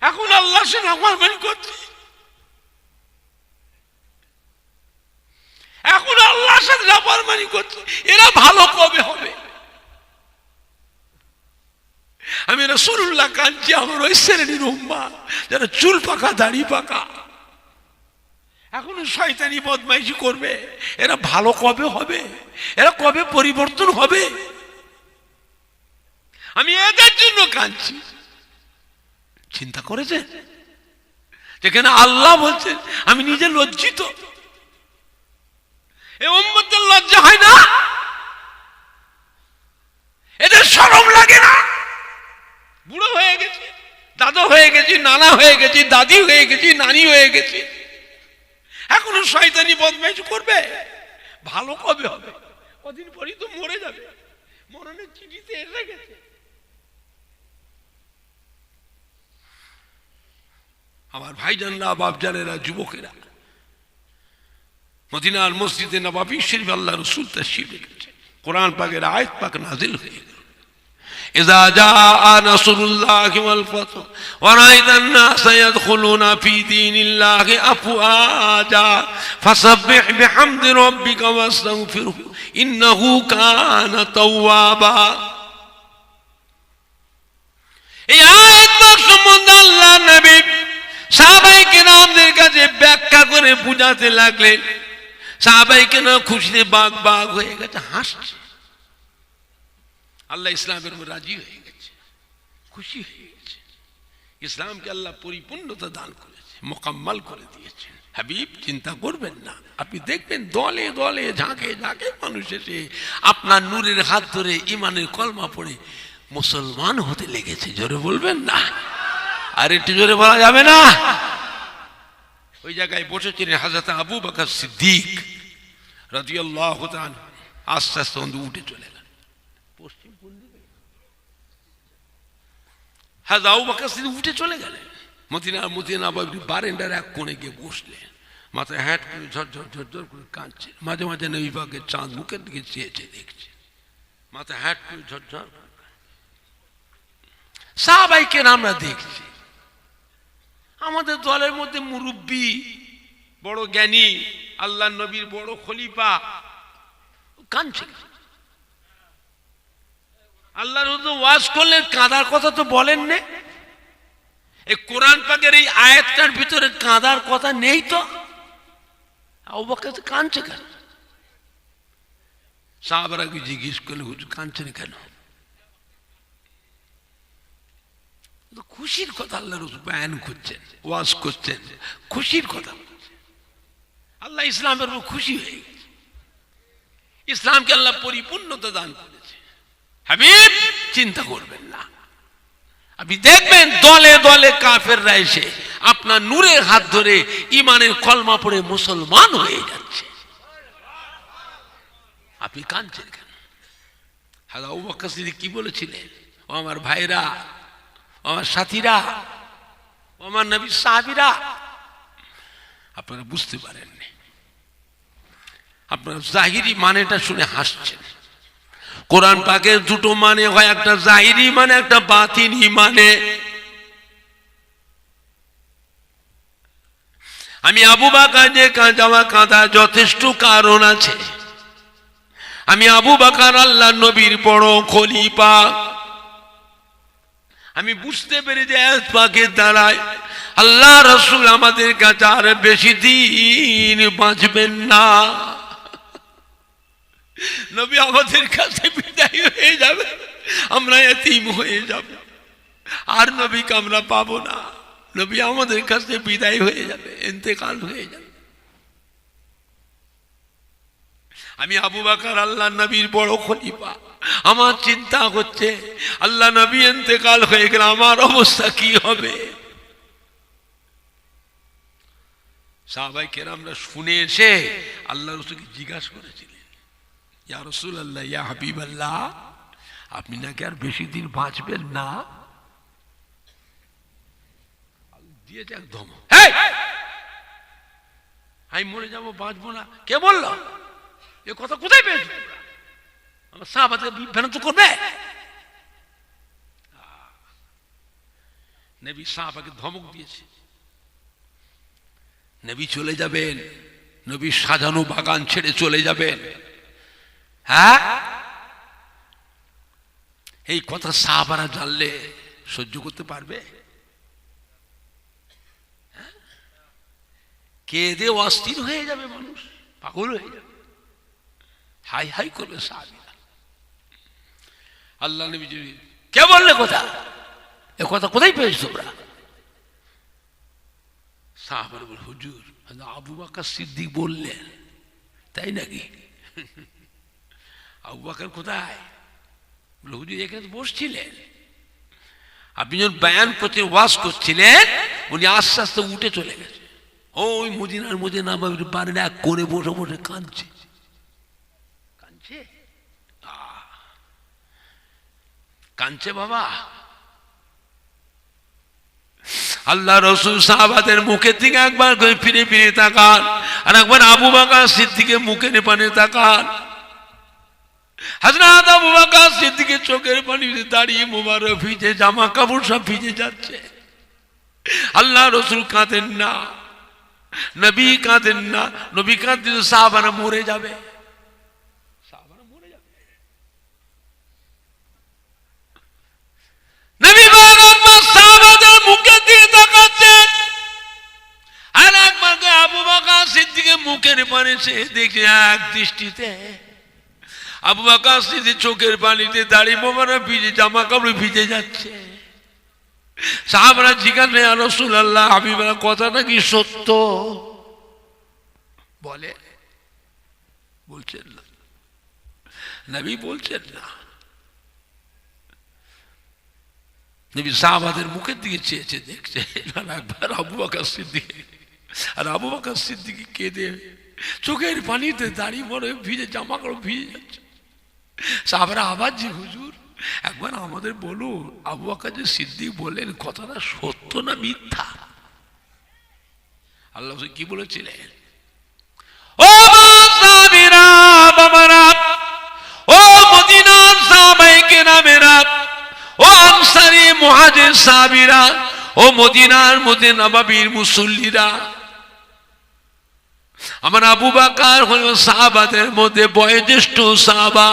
এখন আল্লাহর সাথে নাফরমানি করছে, এখন আল্লাহর সাথে নাফরমানি করছে, এরা ভালো কবে হবে? আমি রাসূলুল্লাহ কাঁদছি আমার ওই শ্রেণীর উম্মাহ যারা চুল পাকা দাড়ি পাকা এখনো শয়তানি বদমাইশি করবে, এরা ভালো কবে হবে? এরা কবে পরিবর্তন হবে? আমি এদের জন্য কাঁদছি। চিন্তা করেছে যেখানে আল্লাহ বলছেন, আমি নিজে লজ্জিত, এই উম্মতের লজ্জা হয় না? এদের শরম লাগে না? বুড়ো হয়ে গেছি, দাদা হয়ে গেছি, নানা হয়ে গেছি, দাদি হয়ে গেছি, নানি হয়ে গেছি, এখনো শয়তানি বদমাইশি করবে? ভালো কবে হবে? কদিন পরই তো মরে যাবে, মরণের চিঠিতে এসে গেছে। আমার ভাইজানরা, বাপজানেরা, যুবকেরা, মদিনার মসজিদে নববী শরীফ আল্লাহ রাসূল তাশরীফ রেখেছেন। কোরআন পাকের আয়াত পাক নাযিল হয়ে গেল, ইযা জাআ নাসরুল্লাহি ওয়াল ফাতহু ওয়া রাআইতান নাসা ইয়াদখুলুনা ফি দীনিল্লাহি আফওয়াজা ফাসাব্বিহ বিহামদি রাব্বিকা ওয়াস্তাগফিরহু ইন্নাহু কানা তাওয়াবা। এই আয়াত পাক সম্বন্ধে আল্লাহ নবী সাহাবায়ে কেরামদের কাছে ব্যাখ্যা করে বুঝাতে লাগলেন। সাহাবায়ে কেরাম খুশিতে বাগ বাগ হয়ে গেছে, হাসছে। আল্লাহ ইসলামের উপর রাজি হয়ে গেছে, খুশি হয়ে গেছে। ইসলামকে আল্লাহ পরিপূর্ণতা দান করেছে, মোকাম্মল করে দিয়েছেন। হাবিব, চিন্তা করবেন না, আপনি দেখবেন দলে দলে ঝাঁকে ঝাঁকে মানুষ এসে আপনার নূরের হাত ধরে ইমানের কলমা পড়ে মুসলমান হতে লেগেছে। জোরে বলবেন না, আর একটু জোরে বলা যাবে না? ওই জায়গায় বসেছিলেন হযরত আবু বকর সিদ্দিক রাদিয়াল্লাহু তাআলা, আস্তে আস্তে উঠে চলে গেলেন পশ্চিম কোণ দিকে। হযরত আবু বকর সিদ্দিক উঠে চলে গেলেন মদিনা নববীর বারান্দার এক কোণে গিয়ে বসলেন। মাথায় হ্যাট করে ঝরঝর ঝরঝর করে কাঁদছে। মাঝে মাঝে নবী পাকের চাঁদ মুখের দিকে চেয়েছে, দেখছে। মাথায় হ্যাট করে ঝরঝর। সাহাবায়ে কেরামরা দেখছি, আমাদের দলের মধ্যে মুরব্বী, বড় জ্ঞানী, আল্লাহ নবীর বড় খলিফা, কাঁদছে। আল্লাহর ওয়াজ করলে কাঁদার কথা তো বলেন না। এই কোরআন পাকের এই আয়াতটার ভিতরে কাঁদার কথা নেই তো। আবু বকর কাঁদছে কেন? সাহাবারা জিজ্ঞেস করলে, হুজুর কাঁদছেন কেন? খুশির কথা আল্লাহ রাসূল বয়ান করছেন, ওয়াজ করছেন, খুশির কথা। আল্লাহ ইসলামের উপর খুশি হয়ে গেছে, ইসলামকে আল্লাহ পরিপূর্ণতা দান করেছে। হাবিব, চিন্তা করবেন না, আপনি দেখবেন দলে দলে কাফেররা এসে আপনার নূরের হাত ধরে ইমানের কলমা পড়ে মুসলমান হয়ে যাচ্ছে। আপনি কাঁদছেন কেন? হযরত আবু বকর সিদ্দিক কি বলেছিলেন? ও আমার ভাইরা, আমার সাথীরা, আমার নবীর সাহাবীরা, আপনারা বুঝতে পারেননি। আপনারা জাহিরি মানেটা শুনে হাসছেন। কোরআন পাকের দুটো মানে হয়, একটা জাহিরি মানে, একটা বাতিনি মানে। আমি আবু বকর যে কাঁদা যথেষ্ট কারণ আছে। আমি আবু বকর আল্লাহ নবীর বড় খলিফা। আমি বুঝতে পেরে যে আয়াত পাকের দ্বারায় আল্লাহ রাসূল আমাদের কাছে আর বেশি দিন বাঁচবেন না। নবী আমাদের কাছে বিদায় হয়ে যাবে, আমরা এতিম হয়ে যাব, আর নবীকে আমরা পাবো না। নবী আমাদের কাছে বিদায় হয়ে যাবে, ইন্তেকাল হয়ে যাবে। আমি আবু বকর আল্লাহ নবীর বড় খলিফা। আমার চিন্তা হচ্ছে, আল্লাহ নবী ইন্তেকাল হয়ে গেলে আমার অবস্থা কি হবে? সাহাবায়ে কেরামরা শুনে এসে আল্লাহ রাসূলকে জিজ্ঞাসা করেছিলেন, ইয়া রাসূলুল্লাহ, ইয়া হাবিবাল্লাহ, আপনি নাকি আর বেশি দিন বাঁচবেন না? দিয়েছে এক ধমক, আমি মরে যাবো, বাঁচবো না। কে বললো এ কথা? কোথায় পেয়েছ? আমার সাহাবাকে বিভ্রান্ত করবে? নবী সাহাবাকে ধমক দিয়েছে, নবী চলে যাবেন, নবী সাজানো বাগান ছেড়ে চলে যাবেন। হ্যাঁ, এই কথা সাহাবারা জানলে সহ্য করতে পারবে? কেঁদে অস্থির হয়ে যাবে মানুষ, পাগল হয়ে যাবে, হাই হাই করবে সাহাবীরা। আল্লাহ নবী কে বললে কথা? এ কথা কোথায় পেয়েছ তোমরা? সাহাবারা বলে, হুজুর আবু বকর সিদ্দিক বললেন। তাই নাকি? আবু বকর কোথায়? বলে, হুজুর এখানে বসছিলেন, আপনি যখন বয়ান করতে ওয়াজ করছিলেন, উনি আস্তে আস্তে উঠে চলে গেছে। ওই মদিনার মধ্যে নববীর বারান্দায় এক কোণে বসে বসে কাঁদছে। কাঁদছে, কাঁদছে বাবা। আল্লাহ রাসূল সাহাবাদের মুখের দিকে একবার করে ফিরে ফিরে তাকান, আর একবার আবু বকর সিদ্দিকের মুখের পানে তাকান। হযরত আবু বকর সিদ্দিকের চোখের পানিতে দাঁড়িয়ে মোবারক ভিজে, জামা কাপড় সব ভিজে যাচ্ছে। আল্লাহ রাসূল কাঁদেন না, নবী কাঁদেন না। নবী কাঁদলে সাহাবারা মরে যাবে, সাহাবারা মরে যাবে। নবী পাক একবার সাহাবাদের মুখের দিকে তাকাচ্ছেন, আর একবার আবু বকর সিদ্দিকের মুখের পানে সে দেখে এক দৃষ্টিতে আবু বকর সিদ্দিক চোখের পানিতে দাঁড়িয়ে মোবারক ভিজে, জামা কাপড় ভিজে যাচ্ছে। সাহাবারা জিজ্ঞাসা, ইয়া রাসূলুল্লাহ, হাবিবাল্লাহ, কথাটা কি সত্য? বলে, বলছেন না, নবী বলছেন না। নবী সাহাবাদের মুখের দিকে চেয়েছে, দেখছে একবার আবু বকর সিদ্দিক, আর আবু বকর সিদ্দিক কেঁদে চোখের পানিতে দাঁড়িয়ে মনে ভিজে, জামা কাপড় ভিজে যাচ্ছে। সাহাবারা আবার যে, হুজুর একবার আমাদের বলুন, আবু বকর যে সিদ্দিক বললেন কথাটা সত্য না মিথ্যা? আল্লাহ কি বলেছিলেন? ও সাহাবীরা বাবারা, ও মদিনার সাহাবায়ে কেরামেরা, ও আনসারী মুহাজির সাহাবীরা, ও মদিনার মধ্যে নববীর মুসল্লিরা, আমার আবু বকর হলো সাহাবাদের মধ্যে বয়োজ্যেষ্ঠ সাহাবা।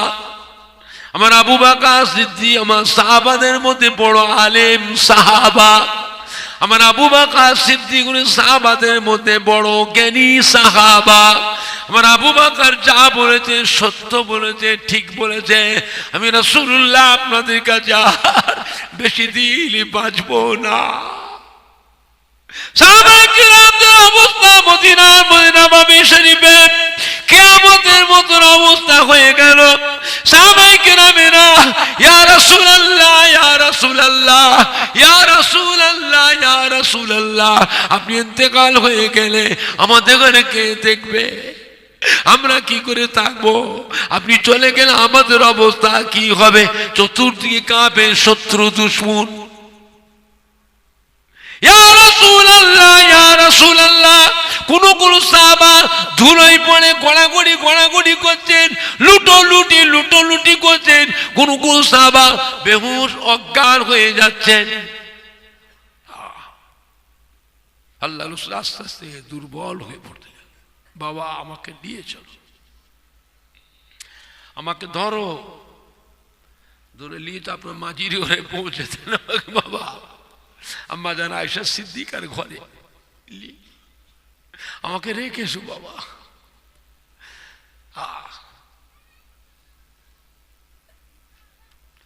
আমার আবু বকর সিদ্দিক আমার সাহাবাদের মধ্যে বড় আলেম সাহাবা। আমার আবু বকর সিদ্দিক সাহাবাদের মধ্যে বড় জ্ঞানী সাহাবা। আমার আবু বকর যা বলেছে সত্য বলেছে, ঠিক বলেছে। আমি রাসূলুল্লাহ আপনাদের কাছে আর বেশি দিন বাঁচবো না। সাহাবায়ে কিরামদের অবস্থা মদিনার নববী শরীফে কিয়ামতের মতন অবস্থা হয়ে গেল। সাহাবায়ে কিরামেরা, ইয়া রাসূলুল্লাহ, ইয়া রাসূলুল্লাহ, ইয়া রাসূলুল্লাহ, ইয়া রাসূলুল্লাহ, আপনি ইন্তেকাল হয়ে গেলে আমাদের ঘরে কে দেখবে? আমরা কি করে থাকবো? আপনি চলে গেলে আমাদের অবস্থা কি হবে? চতুর্দিকে কাঁপে শত্রু দুশমন। ইয়া রাসূলুল্লাহ, ইয়া রাসূলুল্লাহ, কোন সাহাবা ধুলোয় পড়ে গড়াগড়ি করছেন, লুটোলুটি করছেন। কোন সাহাবা বেহুশ অজ্ঞান হয়ে যাচ্ছেন। আল্লাহ রাসূল আস্তে আস্তে দুর্বল হয়ে পড়তে, বাবা আমাকে নিয়ে চলো, আমাকে ধরো, ধরে নিয়ে তো আপনার মাঝির ঘরে পৌঁছেছেন। বাবা আম্মা জান আয়েশা সিদ্দিকার ঘরে আমাকে রেখে এসো বাবা।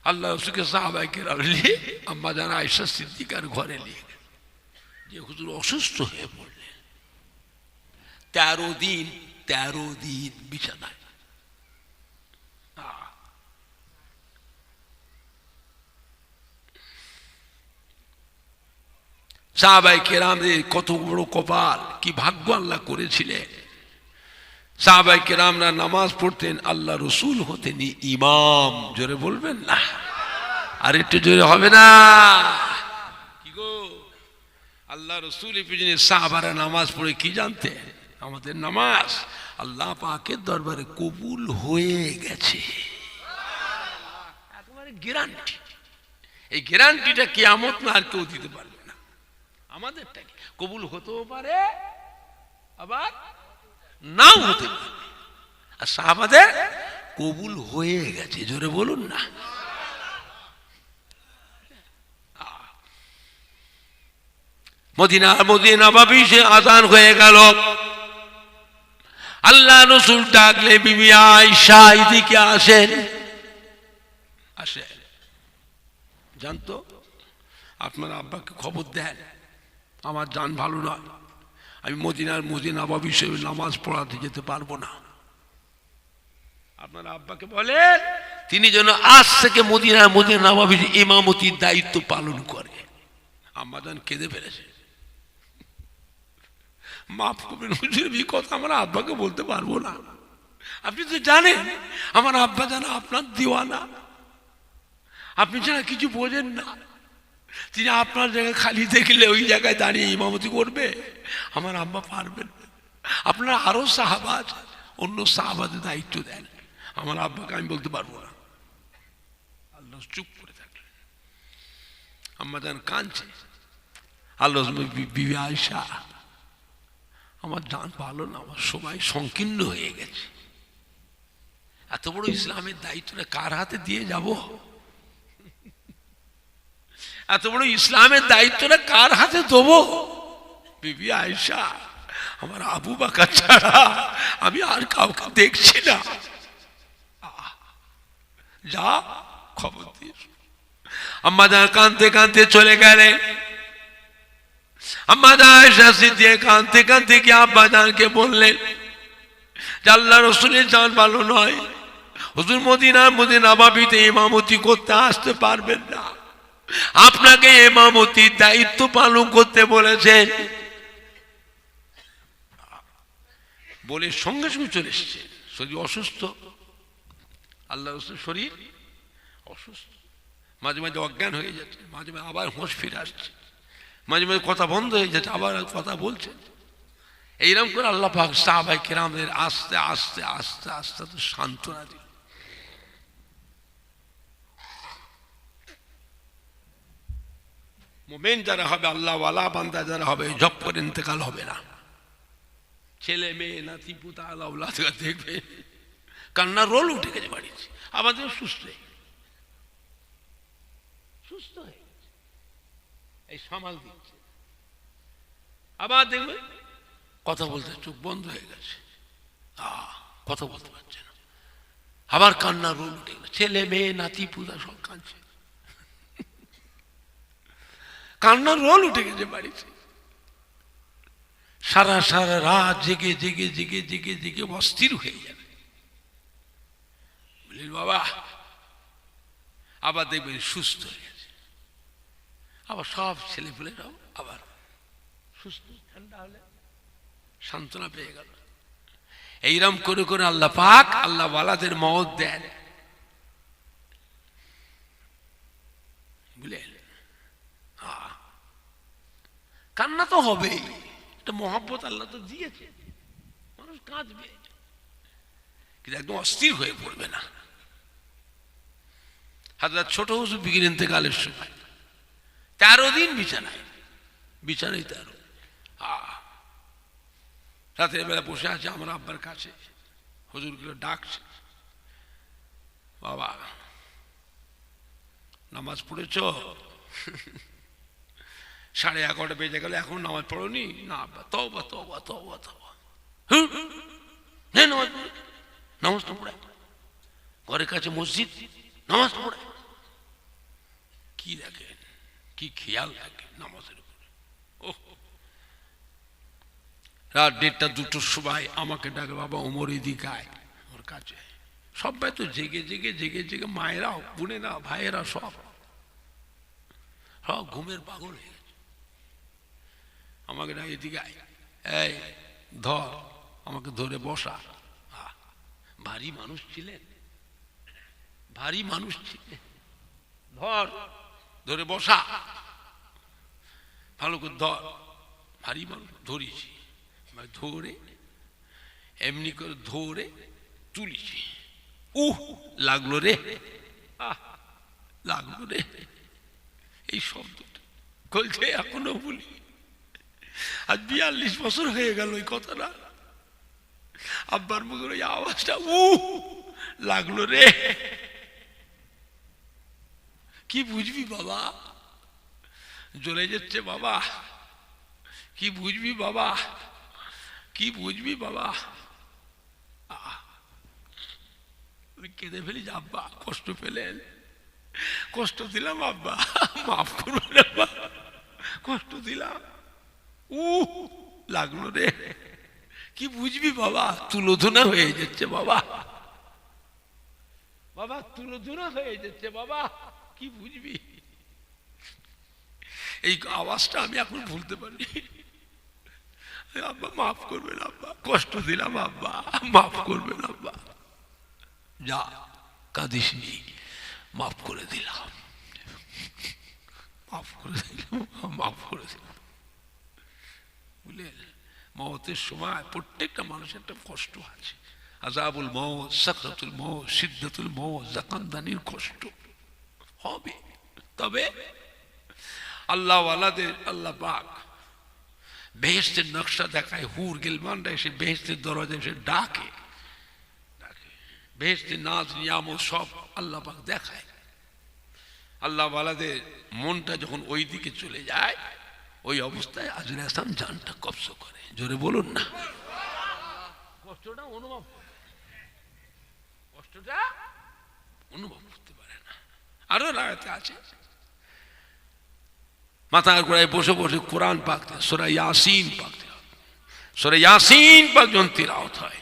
আল্লাহ রাসূলকে সাহাবায়ে কেরাম নিয়ে আম্মা জান আয়েশা সিদ্দিকার ঘরে নিয়ে যে হুজুর অসুস্থ হয়ে পড়লেন, 13 দিন বিছানায়। সাহাবায়ে কেরামদের কত বড় কপাল, কি ভাগ্য আল্লাহ করেছিলেন। সাহাবায়ে কেরামরা নামাজ পড়তেন, আল্লাহ রসুল হতেন ইমাম। জোরে বলবেন না, আর একটু জোরে হবে না? কি গো, আল্লাহ রসুলের পিছনে সাহাবারা নামাজ পড়ে কি জানতেন? আমাদের নামাজ আল্লাহ পাকের দরবারে কবুল হয়ে গেছে, একেবারে গ্যারান্টি। এই গ্যারান্টিটা কিয়ামত না আর কেউ দিতে পারবে না। আমাদেরটাকে কবুল হতেও পারে, আবার নাও হতে পারে। আর সাহাবাদের কবুল হয়ে গেছে। জোরে বলুন না। মদিনা নববী সে আযান হয়ে গেল। আল্লাহ রাসূল ডাকলে, বিবি আয়েশা এদিকে আসেন। জানতো আপনার আব্বাকে খবর দেন, আমার জান ভালো নয়, আমি মদিনার নববী হিসেবে নামাজ পড়াতে যেতে পারবো না। আপনার আব্বাকে বলেন তিনি যেন আজ থেকে মদিনার নববীর ইমামতির দায়িত্ব পালন করে। আম্মা জান কেঁদে ফেলেছে। মাফ করবেন হুজুর, এই কথা আমার আব্বাকে বলতে পারবো না। আপনি তো জানেন আমার আব্বা যেন আপনার দিওয়ানা, আপনি ছাড়া কিছু বোঝেন না। তিনি আপনার জায়গায় খালি দেখলে ওই জায়গায় দাঁড়িয়ে ইমামতি করবে? আমার আব্বা পারবেন না। আপনারা আরো সাহাবা আছে, অন্য সাহাবাদের দায়িত্ব দেন। আমার আব্বাকে আমি বলতে পারবো না। আল্লাহ চুপ করে থাকলেন। আম্মা জান কাঁদছে। আল্লাহ বিবি আয়েশা, আমার জান ভালো না, আমার সময় সংকীর্ণ হয়ে গেছে, এত বড় ইসলামের দায়িত্বটা কার হাতে দিয়ে যাব? এত বড় ইসলামের দায়িত্বটা কার হাতে দেবো? বিবি আয়েশা, আমার আবু বকর ছাড়া আমি আর কাউকে দেখছি না, যা খবর দিয়ে। আম্মা জান কাঁদতে কাঁদতে চলে গেলেন। আম্মা জান আয়েশা সিদ্দিকা কাঁদতে কাঁদতে গিয়ে আব্বা জানকে বললেন যে আল্লাহ রাসূলের জান ভালো নয়, হুজুর মদিনার মধ্যে নববীতে ইমামতি করতে আসতে পারবেন না, আপনাকে ইমামতির দায়িত্ব পালন করতে বলেছেন। বলে সঙ্গে সঙ্গে চলে এসছে। শরীর অসুস্থ, আল্লাহ রাসূলের শরীর অসুস্থ, মাঝে মাঝে অজ্ঞান হয়ে যাচ্ছে, মাঝে মাঝে আবার হোঁশ ফিরে আসছে, মাঝে মাঝে কথা বন্ধ হয়ে যাচ্ছে, আবার কথা বলছেন। এইরকম করে আল্লাহ পাক সাহাবায়ে কেরামদের আস্তে আস্তে আস্তে আস্তে তো সান্ত্বনা দিল। মুমিন যারা হবে, আল্লাহ ওয়ালা বান্দা যারা হবে, জব করে ইন্তেকাল হবে না। ছেলে মেয়ে নাতি পুতা আল্লাহ দেখবে, কান্নার রোল উঠে গেছে বাড়িতে, আমাদের সুস্থ হয়ে গেছে, এই সামাল দিচ্ছে। আবার দেখবে কথা বলতে চোখ বন্ধ হয়ে গেছে, কথা বলতে পারছে না, আবার কান্নার রোল উঠে গেছে, ছেলে মেয়ে নাতি পুতা সব কাঁদছে, কান্নার রোল উঠে গেছে বাড়িতে। সারা সারা রাত জেগে জেগে জেগে জেগে জেগে অস্থির হয়ে যাবে। বললেন বাবা, আবার দেখবেন সুস্থ হয়ে গেছে, আবার সব ছেলে পেলেরাও আবার সুস্থ, ঠান্ডা হলে সান্ত্বনা পেয়ে গেল। এইরকম করে করে আল্লাহ পাক আল্লাহ ওয়ালাদের মওত দেন। বুঝলেন? কান্না তো হবেই, এটা মহব্বত আল্লাহ তো দিয়েছে, মানুষ কাঁদবে, কিন্তু একদম অস্থির হয়ে পড়বে না। হযরত ছোট হুজুর বিগির ইন্তেকালের সময় 13 দিন বিছানায় 13। রাতের বেলা বসে আছে আমার আব্বার কাছে, হুজুরগুলো ডাকছে, বাবা নামাজ পড়েছ? 11:30 বেজে গেল, এখন নামাজ পড়োনি? না আব্বা, তওবা তওবা তওবা তওবা। নামাজ পড়ে, নামাজ তো পড়ে, ঘরের কাছে মসজিদ, নামাজ পড়ে। কি দেখেন, কি খেয়াল রাখেন নামাজের উপরে। ওহ, রাত 1:30 2টোর সময় আমাকে ডাকে, বাবা ওমর এদিকে আয় ওর কাছে। সবাই তো জেগে জেগে জেগে জেগে, মায়েরাও বোনেরা ভাইয়েরা সব সব ঘুমের পাগল হয়ে গেছে। আমাকে ডাকে এদিকে আয়, এই ধর, আমাকে ধরে বসা। ভারী মানুষ ছিলেন, ভারী মানুষ ছিলেন, ধর, ধরে বসা, ভালো করে ধর, ভারী মানুষ। ধরেছি, ধরে এমনি করে ধরে তুলিছি, লাগলো রে, লাগলো রে, এই শব্দটা বলছে এখনো বলি। আজ 42 বছর হয়ে গেল ওই কথাটা, আব্বার মুখের ওই আওয়াজটা, লাগলো রে। কি বুঝবি বাবা, জ্বলে যাচ্ছে বাবা, কি বুঝবি বাবা, কি বুঝবি বাবা। কেঁদে ফেলি, আব্বা কষ্ট পেলেন? কষ্ট দিলাম আব্বা, মাফ করবেন আব্বা, কষ্ট দিলাম, লাগলো রে। কি বুঝবি বাবা, তুলোধনা হয়ে যাচ্ছে বাবা, বাবা তুলোধনা হয়ে যাচ্ছে বাবা, কি বুঝবি। এই আওয়াজটা আমি এখন ভুলতে পারি। আব্বা মাফ করবেন আব্বা, কষ্ট দিলাম আব্বা, মাফ করবেন আব্বা, যা কাঁদিস নি, মাফ করে দিলাম, মাফ করে দিলাম, মাফ করে দিলাম। বুঝলেন, মওতের সময় প্রত্যেকটা মানুষের একটা কষ্ট আছে। আযাবুল মওত, সাকরাতুল মওত, সিদ্দাতুল মওত, জাকানদানির কষ্ট হবে। তবে আল্লাহ ওয়ালাদের আল্লাহ পাক বেহেশতের নকশা দেখায়, হুর গিলমানরা এসে বেহেশতের দরজায় এসে ডাকে, বেহেশতের নাজ নিয়ামত সব আল্লাহ পাক দেখায়। আল্লাহ ওয়ালাদের মনটা যখন ওই দিকে চলে যায়, ওই অবস্থায় আজরাইল ইসলাম জানটা কবজ করে। জোরে বলুন না, কষ্টটা অনুভব করে, কষ্টটা অনুভব করতে পারে না। আরো রায়তে আছে, মাথার গোড়ায় বসে বসে কোরআন পাক, সূরা ইয়াসিন পাক, সূরা ইয়াসিন পাক যখন তিলাওয়াত হয়,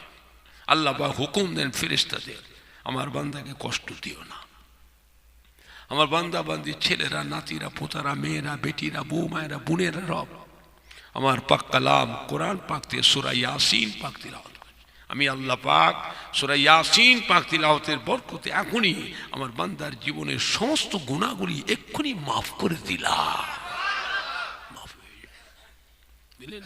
আল্লাহ পাক হুকুম দেন ফেরেশতাদের, আমার বান্দাকে কষ্ট দিও না। আমার বান্দা বান্দির ছেলেরা, নাতিরা, পোতারা, মেয়েরা, বেটিরা, বউ মায়েরা, বোনেরা, রব আমার পাক কালাম কোরআন পাক দিয়ে সূরা ইয়াসিন পাক তিলাওয়াত করে। আমি আল্লাহ পাক সূরা ইয়াসিন পাক তিলাওয়াতের বরকতে এখনই আমার বান্দার জীবনের সমস্ত গুনাহগুলি এক্ষুনি মাফ করে দিলাম। মাফ হয়ে যায়, বুঝলেন?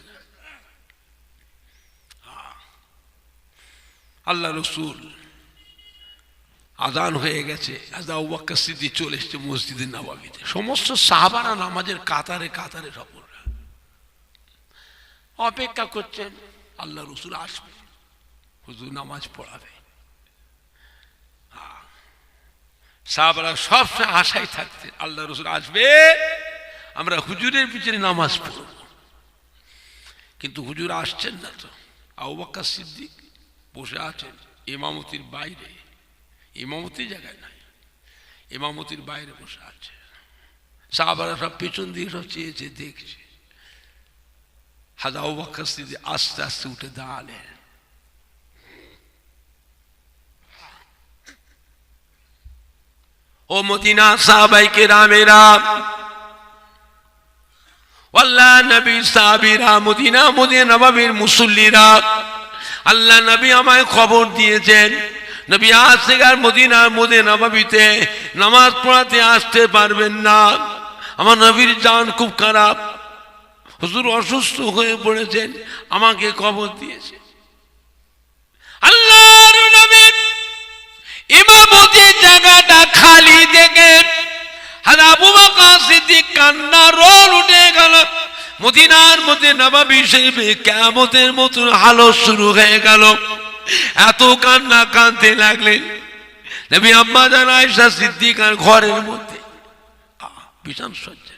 আল্লাহ রসুল আজান হয়ে গেছে, আবু বকর সিদ্দিক চলে এসেছে মসজিদে নববীতে, সমস্ত সাহাবারা নামাজের কাতারে কাতারে সফররা অপেক্ষা করছেন আল্লাহ রসুল আসবে, হুজুর নামাজ পড়াবে। সাহাবারা সবসময় আশায় থাকতেন আল্লাহ রসুল আসবে, আমরা হুজুরের পিছনে নামাজ পড়ব। কিন্তু হুজুর আসছেন না। তো আবু বকর সিদ্দিক বসে আছেন ইমামতির বাইরে, ইমামতি জায়গায় নাই, ইমামতির বাইরে বসে আছে। সাহাবারা সব পেছন দিয়ে সব চেয়েছে, দেখছে। হাজা আবু বকর সিদ্দিক আস্তে আস্তে উঠে দাঁড়ালেন। ও মদিনা সাহাবায়ে কেরামেরা, আল্লাহ নবী সাহাবীরা, মদিনা নববীর মুসল্লিরা, আল্লাহ নবী আমায় খবর দিয়েছেন নবী আজ থেকে আর মদিনা নববীতে নামাজ পড়াতে আসতে পারবেন না। আমার নবীর জান খুব খারাপ, হুজুর অসুস্থ হয়ে পড়েছেন, আমাকে খবর দিয়েছে। আল্লাহর নবী ইমামতির জায়গাটা খালি দেখে আবু বকর সিদ্দিক কান্নার রোল উঠে গেল। মদিনার নববী শরীফে কিয়ামতের মতো হালত শুরু হয়ে গেল। এত কান্না কাঁদতে লাগলেন। নবী আম্মা জান আয়েশা সিদ্দিকার ঘরের মধ্যে বিছান সজ্জা,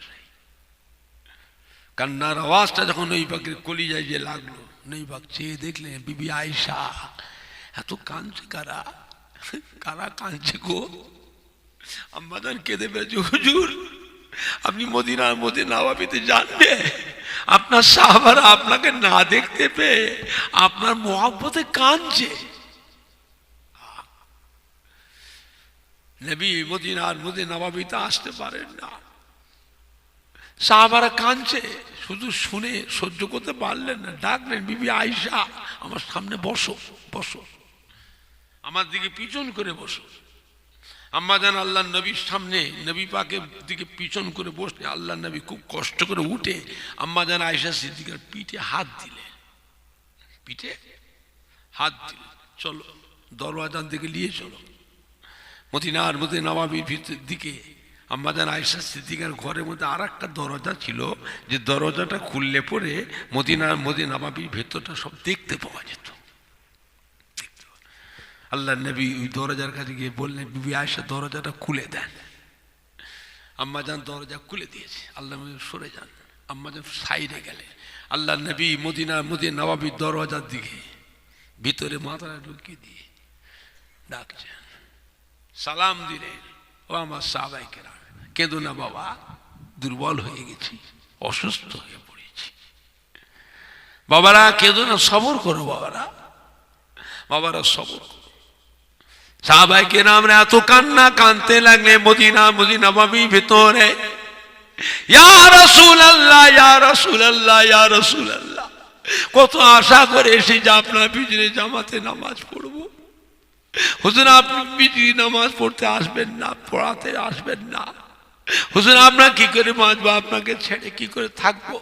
কান্নার আওয়াজটা যখন নবী পাকের কলিজায় যে লাগলো, নবী পাক চেয়ে দেখলেন বিবি আয়েশা এত কাঁদছে, কারা কারা কাঁদছে গো? আম্মা জান কেঁদে পেয়েছে, হুজুর আপনি মদিনার নববীতে জানবে, আপনার সাহাবারা আপনাকে না দেখতে পেয়ে আপনার মহব্বতে কাঁদছে। নবী মদিনার নববীতে আসতে পারেন না, সাহাবারা কাঁদছে, শুধু শুনে সহ্য করতে পারলেন না, ডাকলেন বিবি আয়েশা আমার সামনে বসো, বসো, আমার দিকে পিছন করে বসো। আম্মা জান আল্লাহ নবীর সামনে নবী পাকের দিকে পিছন করে বসলে আল্লাহ নবী খুব কষ্ট করে উঠে আম্মা জান আয়েশা সিদ্দিকার পিঠে হাত দিলে, পিঠে হাত দিলে, চলো দরওয়াজার দিকে নিয়ে চলো। মদিনার নববীর ভিতর দিকে আম্মা জান আয়েশা সিদ্দিকার ঘরের মধ্যে আর একটা দরজা ছিল, যে দরজাটা খুললে পরে মদিনার নববীর ভেতরটা সব দেখতে পাওয়া যেত। আল্লাহ নবী ওই দরজার কাছে গিয়ে বললেন বিবি আয়েশা দরজাটা খুলে দেন। আম্মা জান দরজা খুলে দিয়েছে, আল্লাহ সরে যান। আম্মা জান সাইডে গেলে আল্লাহ নবী মদিনার নববীর দরজার দিকে ভিতরে মাথাটা ঢুকিয়ে দিয়ে ডাকছেন, সালাম দিলেন, ও আমার সাহাবায়ে কেরাম কেঁদো না বাবা, দুর্বল হয়ে গেছি, অসুস্থ হয়ে পড়েছি, বাবারা কেঁদো না, সবর করো বাবারা, বাবারা সবর করো। সাহাবায়ে কেরামরা এত কান্না কাঁদতে লাগলে মদিনা নববীর ভিতরে, ইয়া রাসূলুল্লাহ, ইয়া রাসূলুল্লাহ, ইয়া রাসূলুল্লাহ, কত আশা করে এসেছি আপনার পিছনে জামাতে নামাজ পড়বো, হুজুর আপনি পিছনে নামাজ পড়তে আসবেন না, পড়াতে আসবেন না, হুজুর আমরা কি করে বাঁচবো, আপনাকে ছেড়ে কি করে থাকবো?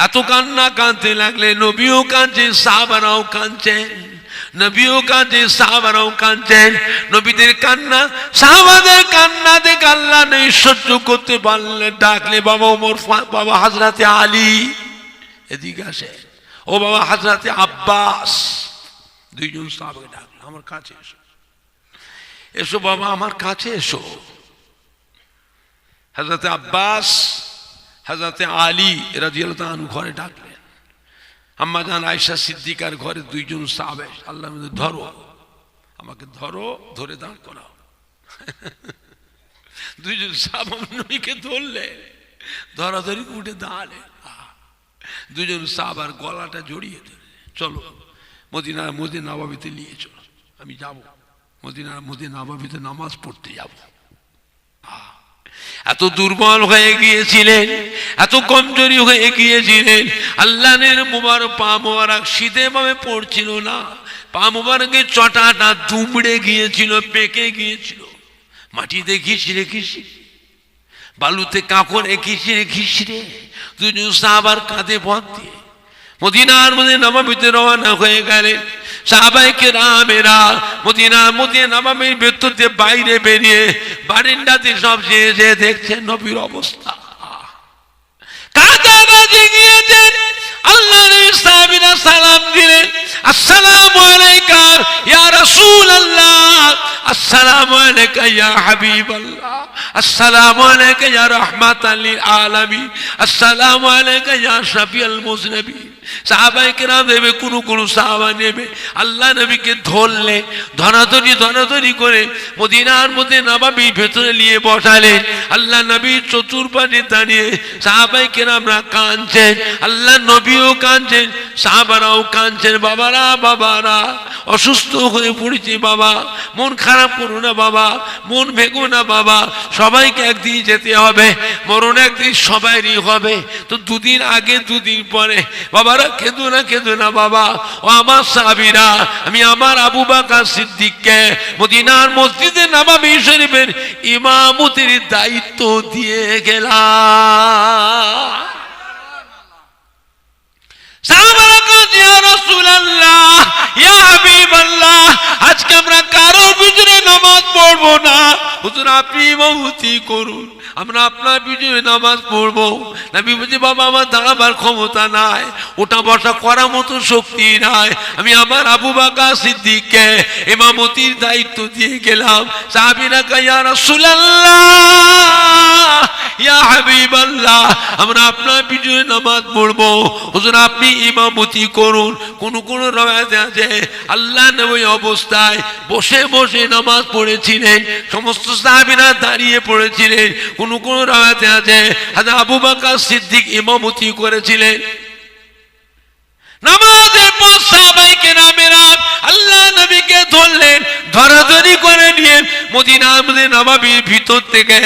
এত কান্না কাঁদতে লাগলে, নবীও কাঁদছেন, সাহাবারাও কাঁদছেন, নবীও কাঁদছেন, সাহাবারাও কাঁদছেন। নবীদের কান্না, সাহাবাদের কান্না দেখে আল্লাহ নেই সহ্য করতে পারলেন, ডাকলে বাবা ওমর, বাবা হযরতে আলী এদিকে আসে, ও বাবা হযরতে আব্বাস, দুইজন সাহাবাকে ডাকলো, আমার কাছে এসো, এসো বাবা আমার কাছে এসো। হযরতে আব্বাস, হযরতে আলী রাদিয়াল্লাহু তাআলা ঘরে ডাকলেন। আম্মা জান আয়েশা সিদ্দিকার ঘরে দুইজন সাহাবা, আল্লাহ ধরো আমাকে, ধরো, ধরে দাঁড় করাও। দুইজন সাহাবা নবীকে ধরলে, ধরাধরি উঠে দাঁড়ালে, দুজন সাহাবার গলাটা জড়িয়ে ধরে, চলো মদিনার মসজিদ নববীতে নিয়ে চলো, আমি যাব মদিনার মসজিদ নববীতে নামাজ পড়তে যাব। এত দুর্বল হয়ে গিয়েছিলেন, এত কমজোরি হয়ে গিয়েছিলেন, আল্লাহর মুবারক পা মোবারক শীতে ভাবে পড়ছিল না, পা মোবারকের চটাটা দুমড়ে গিয়েছিল, পেকে গিয়েছিল, মাটিতে ঘিসড়ে ঘিসড়ে, বালুতে কাঁকড়ে ঘিসড়ে ঘিসড়ে দুজন সাহাবার কাঁধে পথ দিয়ে মদিনার মধ্যে নববীতে রওনা হয়ে গেলেন। সাহাবায়ে কেরামেরা মদিনার মধ্যে নববীর ভেতর দিয়ে বাইরে বেরিয়ে বারান্দাতে সব যে দেখছেন নবীর অবস্থা, কাঁদাকাঁদি গিয়েছেন। আল্লাহর সাহাবীরা সালাম দিলেন, আসসালামু আলাইকা ইয়া রাসূলুল্লাহ, আসসালামু আলাইকা ইয়া হাবিবাল্লাহ, আসসালামু আলাইকা ইয়া রাহমাতাল লিল আলামিন, আসসালামু আলাইকা ইয়া শাফিউল মুজনিবিন। সাহাবায়ে কেরাম নেবে, কোন সাহাবা নেবে, আল্লাহ নবীকে ধরলে, ধরাধরি করে মদিনার মধ্যে নববীর ভেতরে নিয়ে বসালেন। আল্লাহ নবী চতুর্পাশে দাঁড়িয়ে সাহাবায়ে কেরামরা কাঁদছেন, আল্লাহ নবীও কাঁদছেন, সাহাবারাও কাঁদছেন। বাবারা অসুস্থ হয়ে পড়েছি বাবা, মন খারাপ করো না বাবা, মন ভেঙো না বাবা, সবাইকে একদিন যেতে হবে, মরণ একদিন সবাইরই হবে, তো দুদিন আগে দুদিন পরে বাবারা কেঁদো না বাবা। ও আমার সাহাবীরা, আমি আমার আবু বকর সিদ্দিককে মদিনার মসজিদে নববী শরীফের ইমামতির দায়িত্ব দিয়ে গেলাম। সাহাবারা কাঁদছে, ইয়া রাসূলুল্লাহ, ইয়া হাবিবাল্লাহ, আজকে আমরা কারোর পিছনে নামাজ পড়বো না, হুজুর আপনি ইমামতি করুন, আমরা আপনার পিছনে নামাজ পড়বো। নবী বলছে, বাবা আমার দাঁড়াবার ক্ষমতা নাই, ওটা বসা করার মতো শক্তি নাই, আমি আমার আবু বকর সিদ্দিককে ইমামতির দায়িত্ব দিয়ে গেলাম। সাহাবীরা কয়, ইয়া রাসূলুল্লাহ, ইয়া হাবিবাল্লাহ, আমরা আপনার পিছনে নামাজ পড়বো, হুজুর আপনি ইমামতি করুন। কোন রওয়ায়াতে আছে আল্লাহ নবী অবস্থায় বসে বসে নামাজ পড়েছিলেন, সমস্ত সাহাবীরা দাঁড়িয়ে পড়েছিলেন। কোন রওয়ায়াতে আছে হযরত আবু বকর সিদ্দিক ইমামতি করেছিলেন। নামাজের পর সাহাবায়ে কেরামেরা আল্লাহ নবীকে ধরলেন, ধরাধরি করে নিয়ে মদিনার মধ্যে নববীর ভিতর থেকে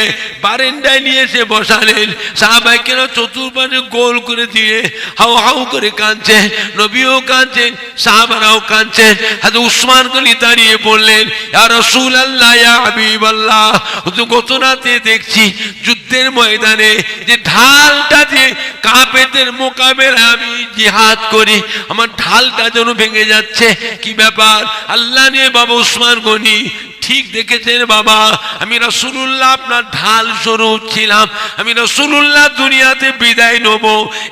বারান্দায় নিয়ে এসে বসালেন। সাহাবায়ে কেরাম চতুর্পাশে গোল করে দিয়ে হাউ হাউ করে কাঁদছে, নবীও কাঁদছেন, সাহাবারাও কাঁদছেন। হযরত উসমান গনি দাঁড়িয়ে বললেন, ইয়া রাসূলুল্লাহ, ইয়া হাবিবাল্লাহ, গত রাতে দেখছি যুদ্ধের ময়দানে যে ঢালটা দিয়ে কাফেরদের মোকাবেলায় আমি জিহাদ করি, আমার ঢালটা যেন ভেঙে যাচ্ছে, কি ব্যাপার? আল্লাহ নিয়ে বাবা উসমান গনি ঠিক দেখেছেন বাবা, আমি রাসূলুল্লাহ আপনার ঢাল স্বরূপ ছিলাম, আমি রাসূলুল্লাহ দুনিয়াতে বিদায় নেব,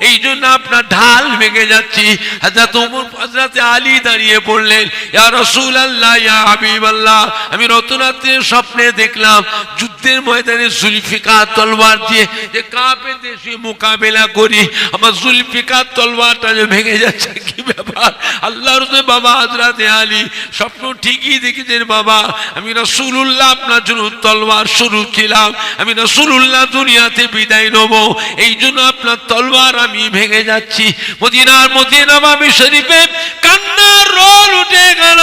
এই জন্য আপনার ঢাল ভেঙে যাচ্ছি। হযরত ওমর, হযরত আলী দাঁড়িয়ে পড়লেন, ইয়া রাসূলুল্লাহ, ইয়া হাবিবাল্লাহ, আমি রতরাত্রির স্বপ্নে দেখলাম যুদ্ধের ময়দানে জুলফিকার তলোয়ার দিয়ে যে কাফেরদের মোকাবেলা করি, আমার জুলফিকার তলোয়ারটা যে ভেঙে যাচ্ছে, কি ব্যাপার? আল্লাহর রাসূল বাবা হযরত আলী স্বপ্ন ঠিকই দেখেছেন বাবা, আমি রাসূলুল্লাহ আপনার জন্য তলোয়ার স্বরূপ ছিলাম, আমি রাসূলুল্লাহ দুনিয়াতে বিদায় নেব, এই জন্য আপনার তলোয়ার আমি ভেঙে যাচ্ছি। মদিনার মধ্যে নববী শরীফে কান্নার রোল উঠে গেল।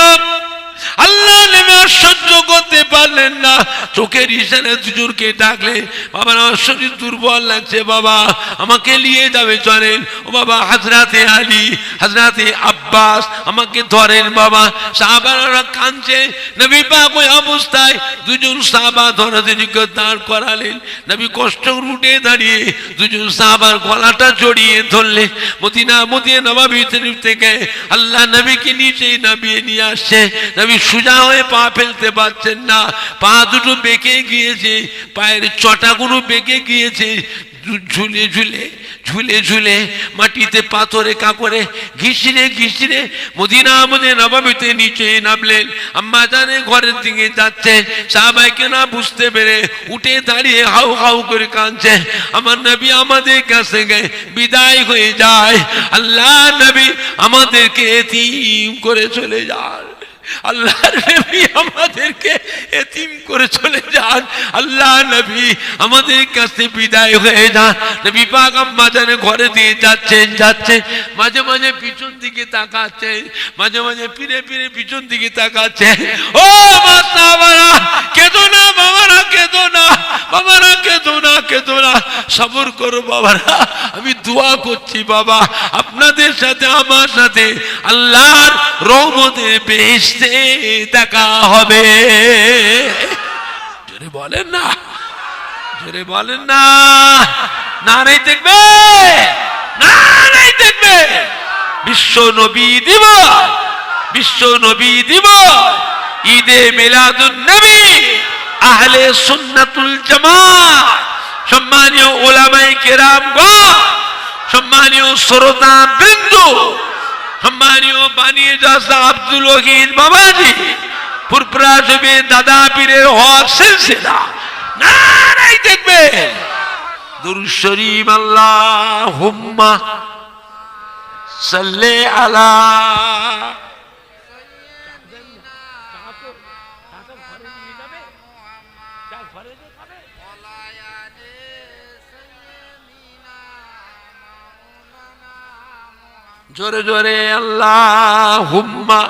আল্লাহ নবী আর সহ্য করতে পারলেন না, চোখের ইশারায় দুজনকে ডাকলেন, বাবা আমার শরীর দুর্বল লাগছে, বাবা আমাকে নিয়ে যাবে চলেন। ও বাবা হযরতে আলী, হযরতে আব্বাস আমাকে ধরেন বাবা। সাহাবারা কাঁদছে, নবী পাক ওই অবস্থায় দুজন সাহাবা ধরাধরিকে দাঁড় করালেন। নবী কষ্ট উঠে দাঁড়িয়ে দুজন সাহাবার গলাটা জড়িয়ে ধরলেন। মদিনা নববী থেকে আল্লাহ নবীকে নিচে নামিয়ে নিয়ে আসছে। নবী সোজা হয়ে পা ফেলতে পারছেন না, পা দুটো বেঁকে গিয়েছে, পায়ের চটাগুলো বেঁকে গিয়েছে। ঝুলে ঝুলে ঝুলে ঝুলে মাটিতে পাথরে কাপড়ে ঘিসড়ে ঘিসড়ে মদিনা নববীতে নিচে নামলেন। আম্মা জানে ঘরের দিকে যাচ্ছে, সাহাবাইকে না বুঝতে পেরে উঠে দাঁড়িয়ে হাউ হাউ করে কাঁদছে। আমার নবী আমাদের কাছে বিদায় হয়ে যায়, আল্লাহ নবী আমাদেরকে এতিম করে চলে যান, আল্লাহর নবী আমাদেরকে এতিম করে চলে যান, আল্লাহ নবী আমাদের কাছে বিদায় হয়ে যান। নবী পাক আম্মা জানে ঘরে দিয়ে যাচ্ছেন, মাঝে মাঝে পিছন দিকে তাকাচ্ছেন, মাঝে মাঝে ফিরে ফিরে পিছন দিকে তাকাচ্ছেন। ও বাবারা কেঁদো না, বাবারা কেঁদো না, বাবারা কেঁদো না, কেঁদো না, সবর করো বাবারা, আমি দোয়া করছি বাবা আপনাদের সাথে আমার সাথে আল্লাহর রহমতে বেহেশতে দেখা হবে। জোরে বলেন না, জোরে বলেন না, নারায়ে তাকবীর, নারায়ে তাকবীর। বিশ্ব নবী দিবস, বিশ্ব নবী দিবস, ঈদে মিলাদুন নবী, আহলে সুন্নাতুল জামাত, সম্মানীয় উলামায়ে কেরামগণ, সম্মানীয় শ্রোতা বিন্দু, সম্মানীয় বানিয়ে জাসা আব্দুল ওয়াহিদ বাবাজি, ফুরফুরা জবে দাদা পীরের হক সিলসিলা, নারায়ে তাকবীর। দুরূদ শরীফ আল্লাহুম্মা সাল্লি আলা। জোরে জোরে আল্লাহুম্মা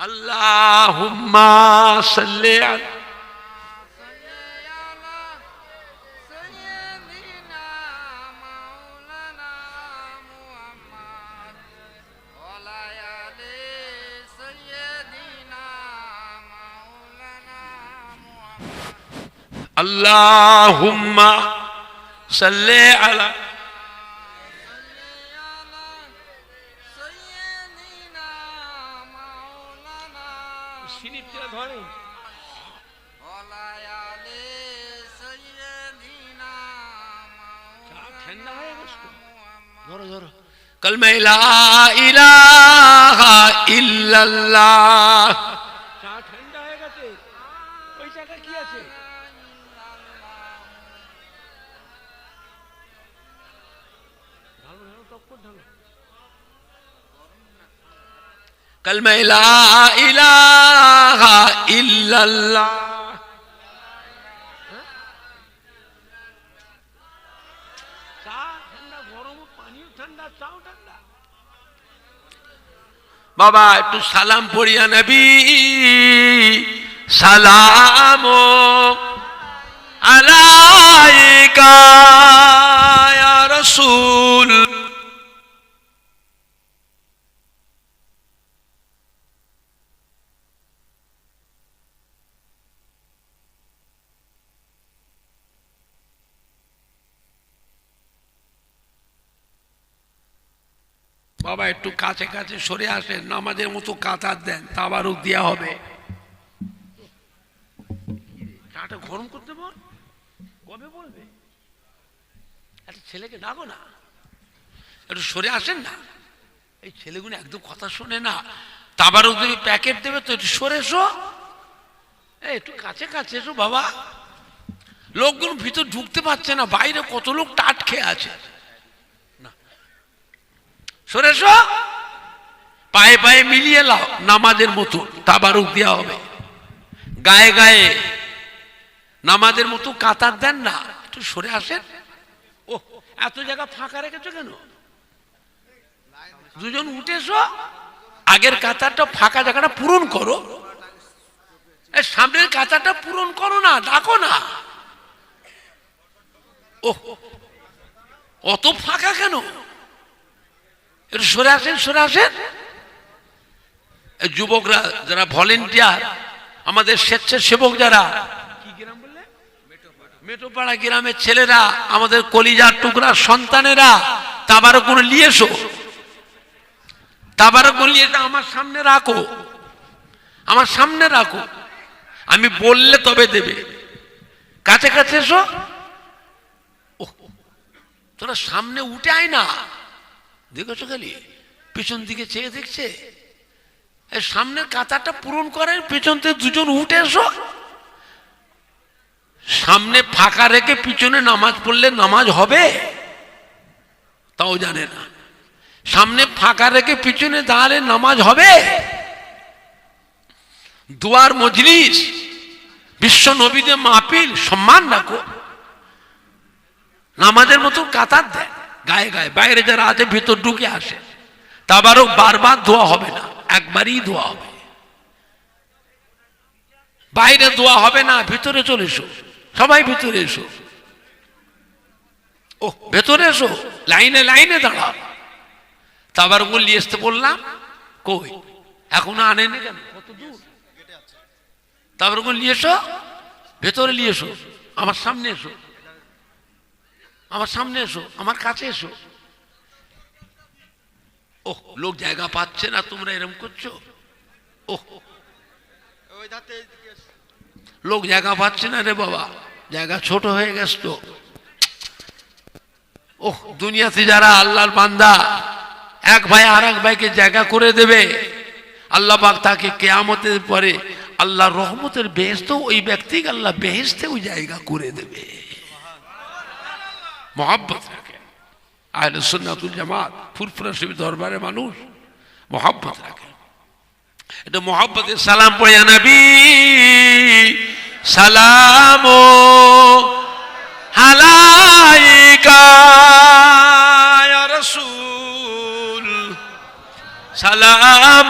আল্লাহুম্মা সাল্লি আলা। আল্লাহুম্মা সাল্লি আলা। কলমা লা ইলাহা ইল্লাল্লাহ। চা ঠান্ডা হয়ে গেছে, ওই চাটা কি আছে? কলমা লা ইলাহা ইল্লাল্লাহ। বাবা একটু সালাম পড়িয়া নবী, সালাম আলাইকা ইয়া রাসূল। বাবা একটু কাছে কাছে সরে আসেন, নামাজের মতো কাতার দেন, তাবারুক দেওয়া হবে। চাটা গরম করতে বল, কবে বলবে? একটা ছেলেকে ডাকো না, একটু সরে আসেন না। এই ছেলেগুলো একদম কথা শোনে না, তাবারুক দেবে, প্যাকেট দেবে, তো একটু সরে এসো, একটু কাছে কাছে এসো বাবা। লোকগুলো ভিতর ঢুকতে পারছে না, বাইরে কত লোক টাট খেয়ে আছে। সরে এসো, পায়ে পায়ে মিলিয়ে লাও নামাজের মতো, তাবারুক দেওয়া হবে। গায়ে গায়ে নামাজের মতো কাতার দেন না, একটু সরে আসেন। ও এত জায়গা ফাঁকা রেখেছো কেন? দুজন উঠেছো, আগের কাতারটা ফাঁকা জায়গাটা পূরণ করো, সামনের কাতারটা পূরণ করো না, ডাকো না। ও অত ফাঁকা কেন? একটু সরে আসেন, সরে আসেন। যুবকরা যারা ভলেন্টিয়ার, আমাদের স্বেচ্ছাসেবক যারা, কি গ্রাম বললে? মেটোপাড়া গ্রামের ছেলেরা, আমাদের কলিজার টুকরা সন্তানেরা, তাবারক করে নিয়ে এসো, তাবারক করে নিয়ে আমার সামনে রাখো, আমার সামনে রাখো। আমি বললে তবে দেবে। কাছে কাছে এসো। তোরা সামনে উঠে আয় না, দেখেছো খালি পিছন দিকে চেয়ে দেখছে। সামনের কাতারটা পূরণ করেন, পেছন থেকে দুজন উঠে এসো। সামনে ফাঁকা রেখে পিছনে নামাজ পড়লে নামাজ হবে তাও জানে না। সামনে ফাঁকা রেখে পিছনে দাঁড়ালে নামাজ হবে? দুয়ার মজলিস, বিশ্ব নবীদের মাহফিল, সম্মান রাখো। নামাজের মতো কাতার দেয় গায়ে গায়ে, বাইরে যারা আছে ভিতর ঢুকে আসে। তাবারক বারবার ধোয়া হবে না, একবারই ধোয়া হবে। বাইরে ধোয়া হবে না, ভিতরে চলে এসো, সবাই ভিতরে এসো। ও ভেতরে এসো, লাইনে লাইনে দাঁড়াও। তাবারক নিয়ে আসতে বললাম, কই এখনো আনেনি কেন? কত দূর? তাবারক নিয়ে এসো, ভেতরে নিয়ে এসো, আমার সামনে এসো, আমার সামনে এসো, আমার কাছে এসো। ওহ, লোক জায়গা পাচ্ছে না, তোমরা এরকম করছো। ওহ, লোক জায়গা পাচ্ছে না রে বাবা, জায়গা ছোট হয়ে গেছে তো। ওহ, দুনিয়াতে যারা আল্লাহর বান্দা, এক ভাই আর এক ভাইকে জায়গা করে দেবে, আল্লাহ পাক তাকে কিয়ামতের পরে আল্লাহর রহমতের বেহেশত, ওই ব্যক্তিকে আল্লাহ বেহেশতে ওই জায়গা করে দেবে। মোহাব্বত রাখে আহলে সুন্নাতুল জামাত, ফুরফুরা শরীফ দরবারের মানুষ মোহাব্বত রাখে। এটা মোহাব্বতের সালাম পড়ে, নবী সালাম আলাইকা ইয়া রাসূল সালাম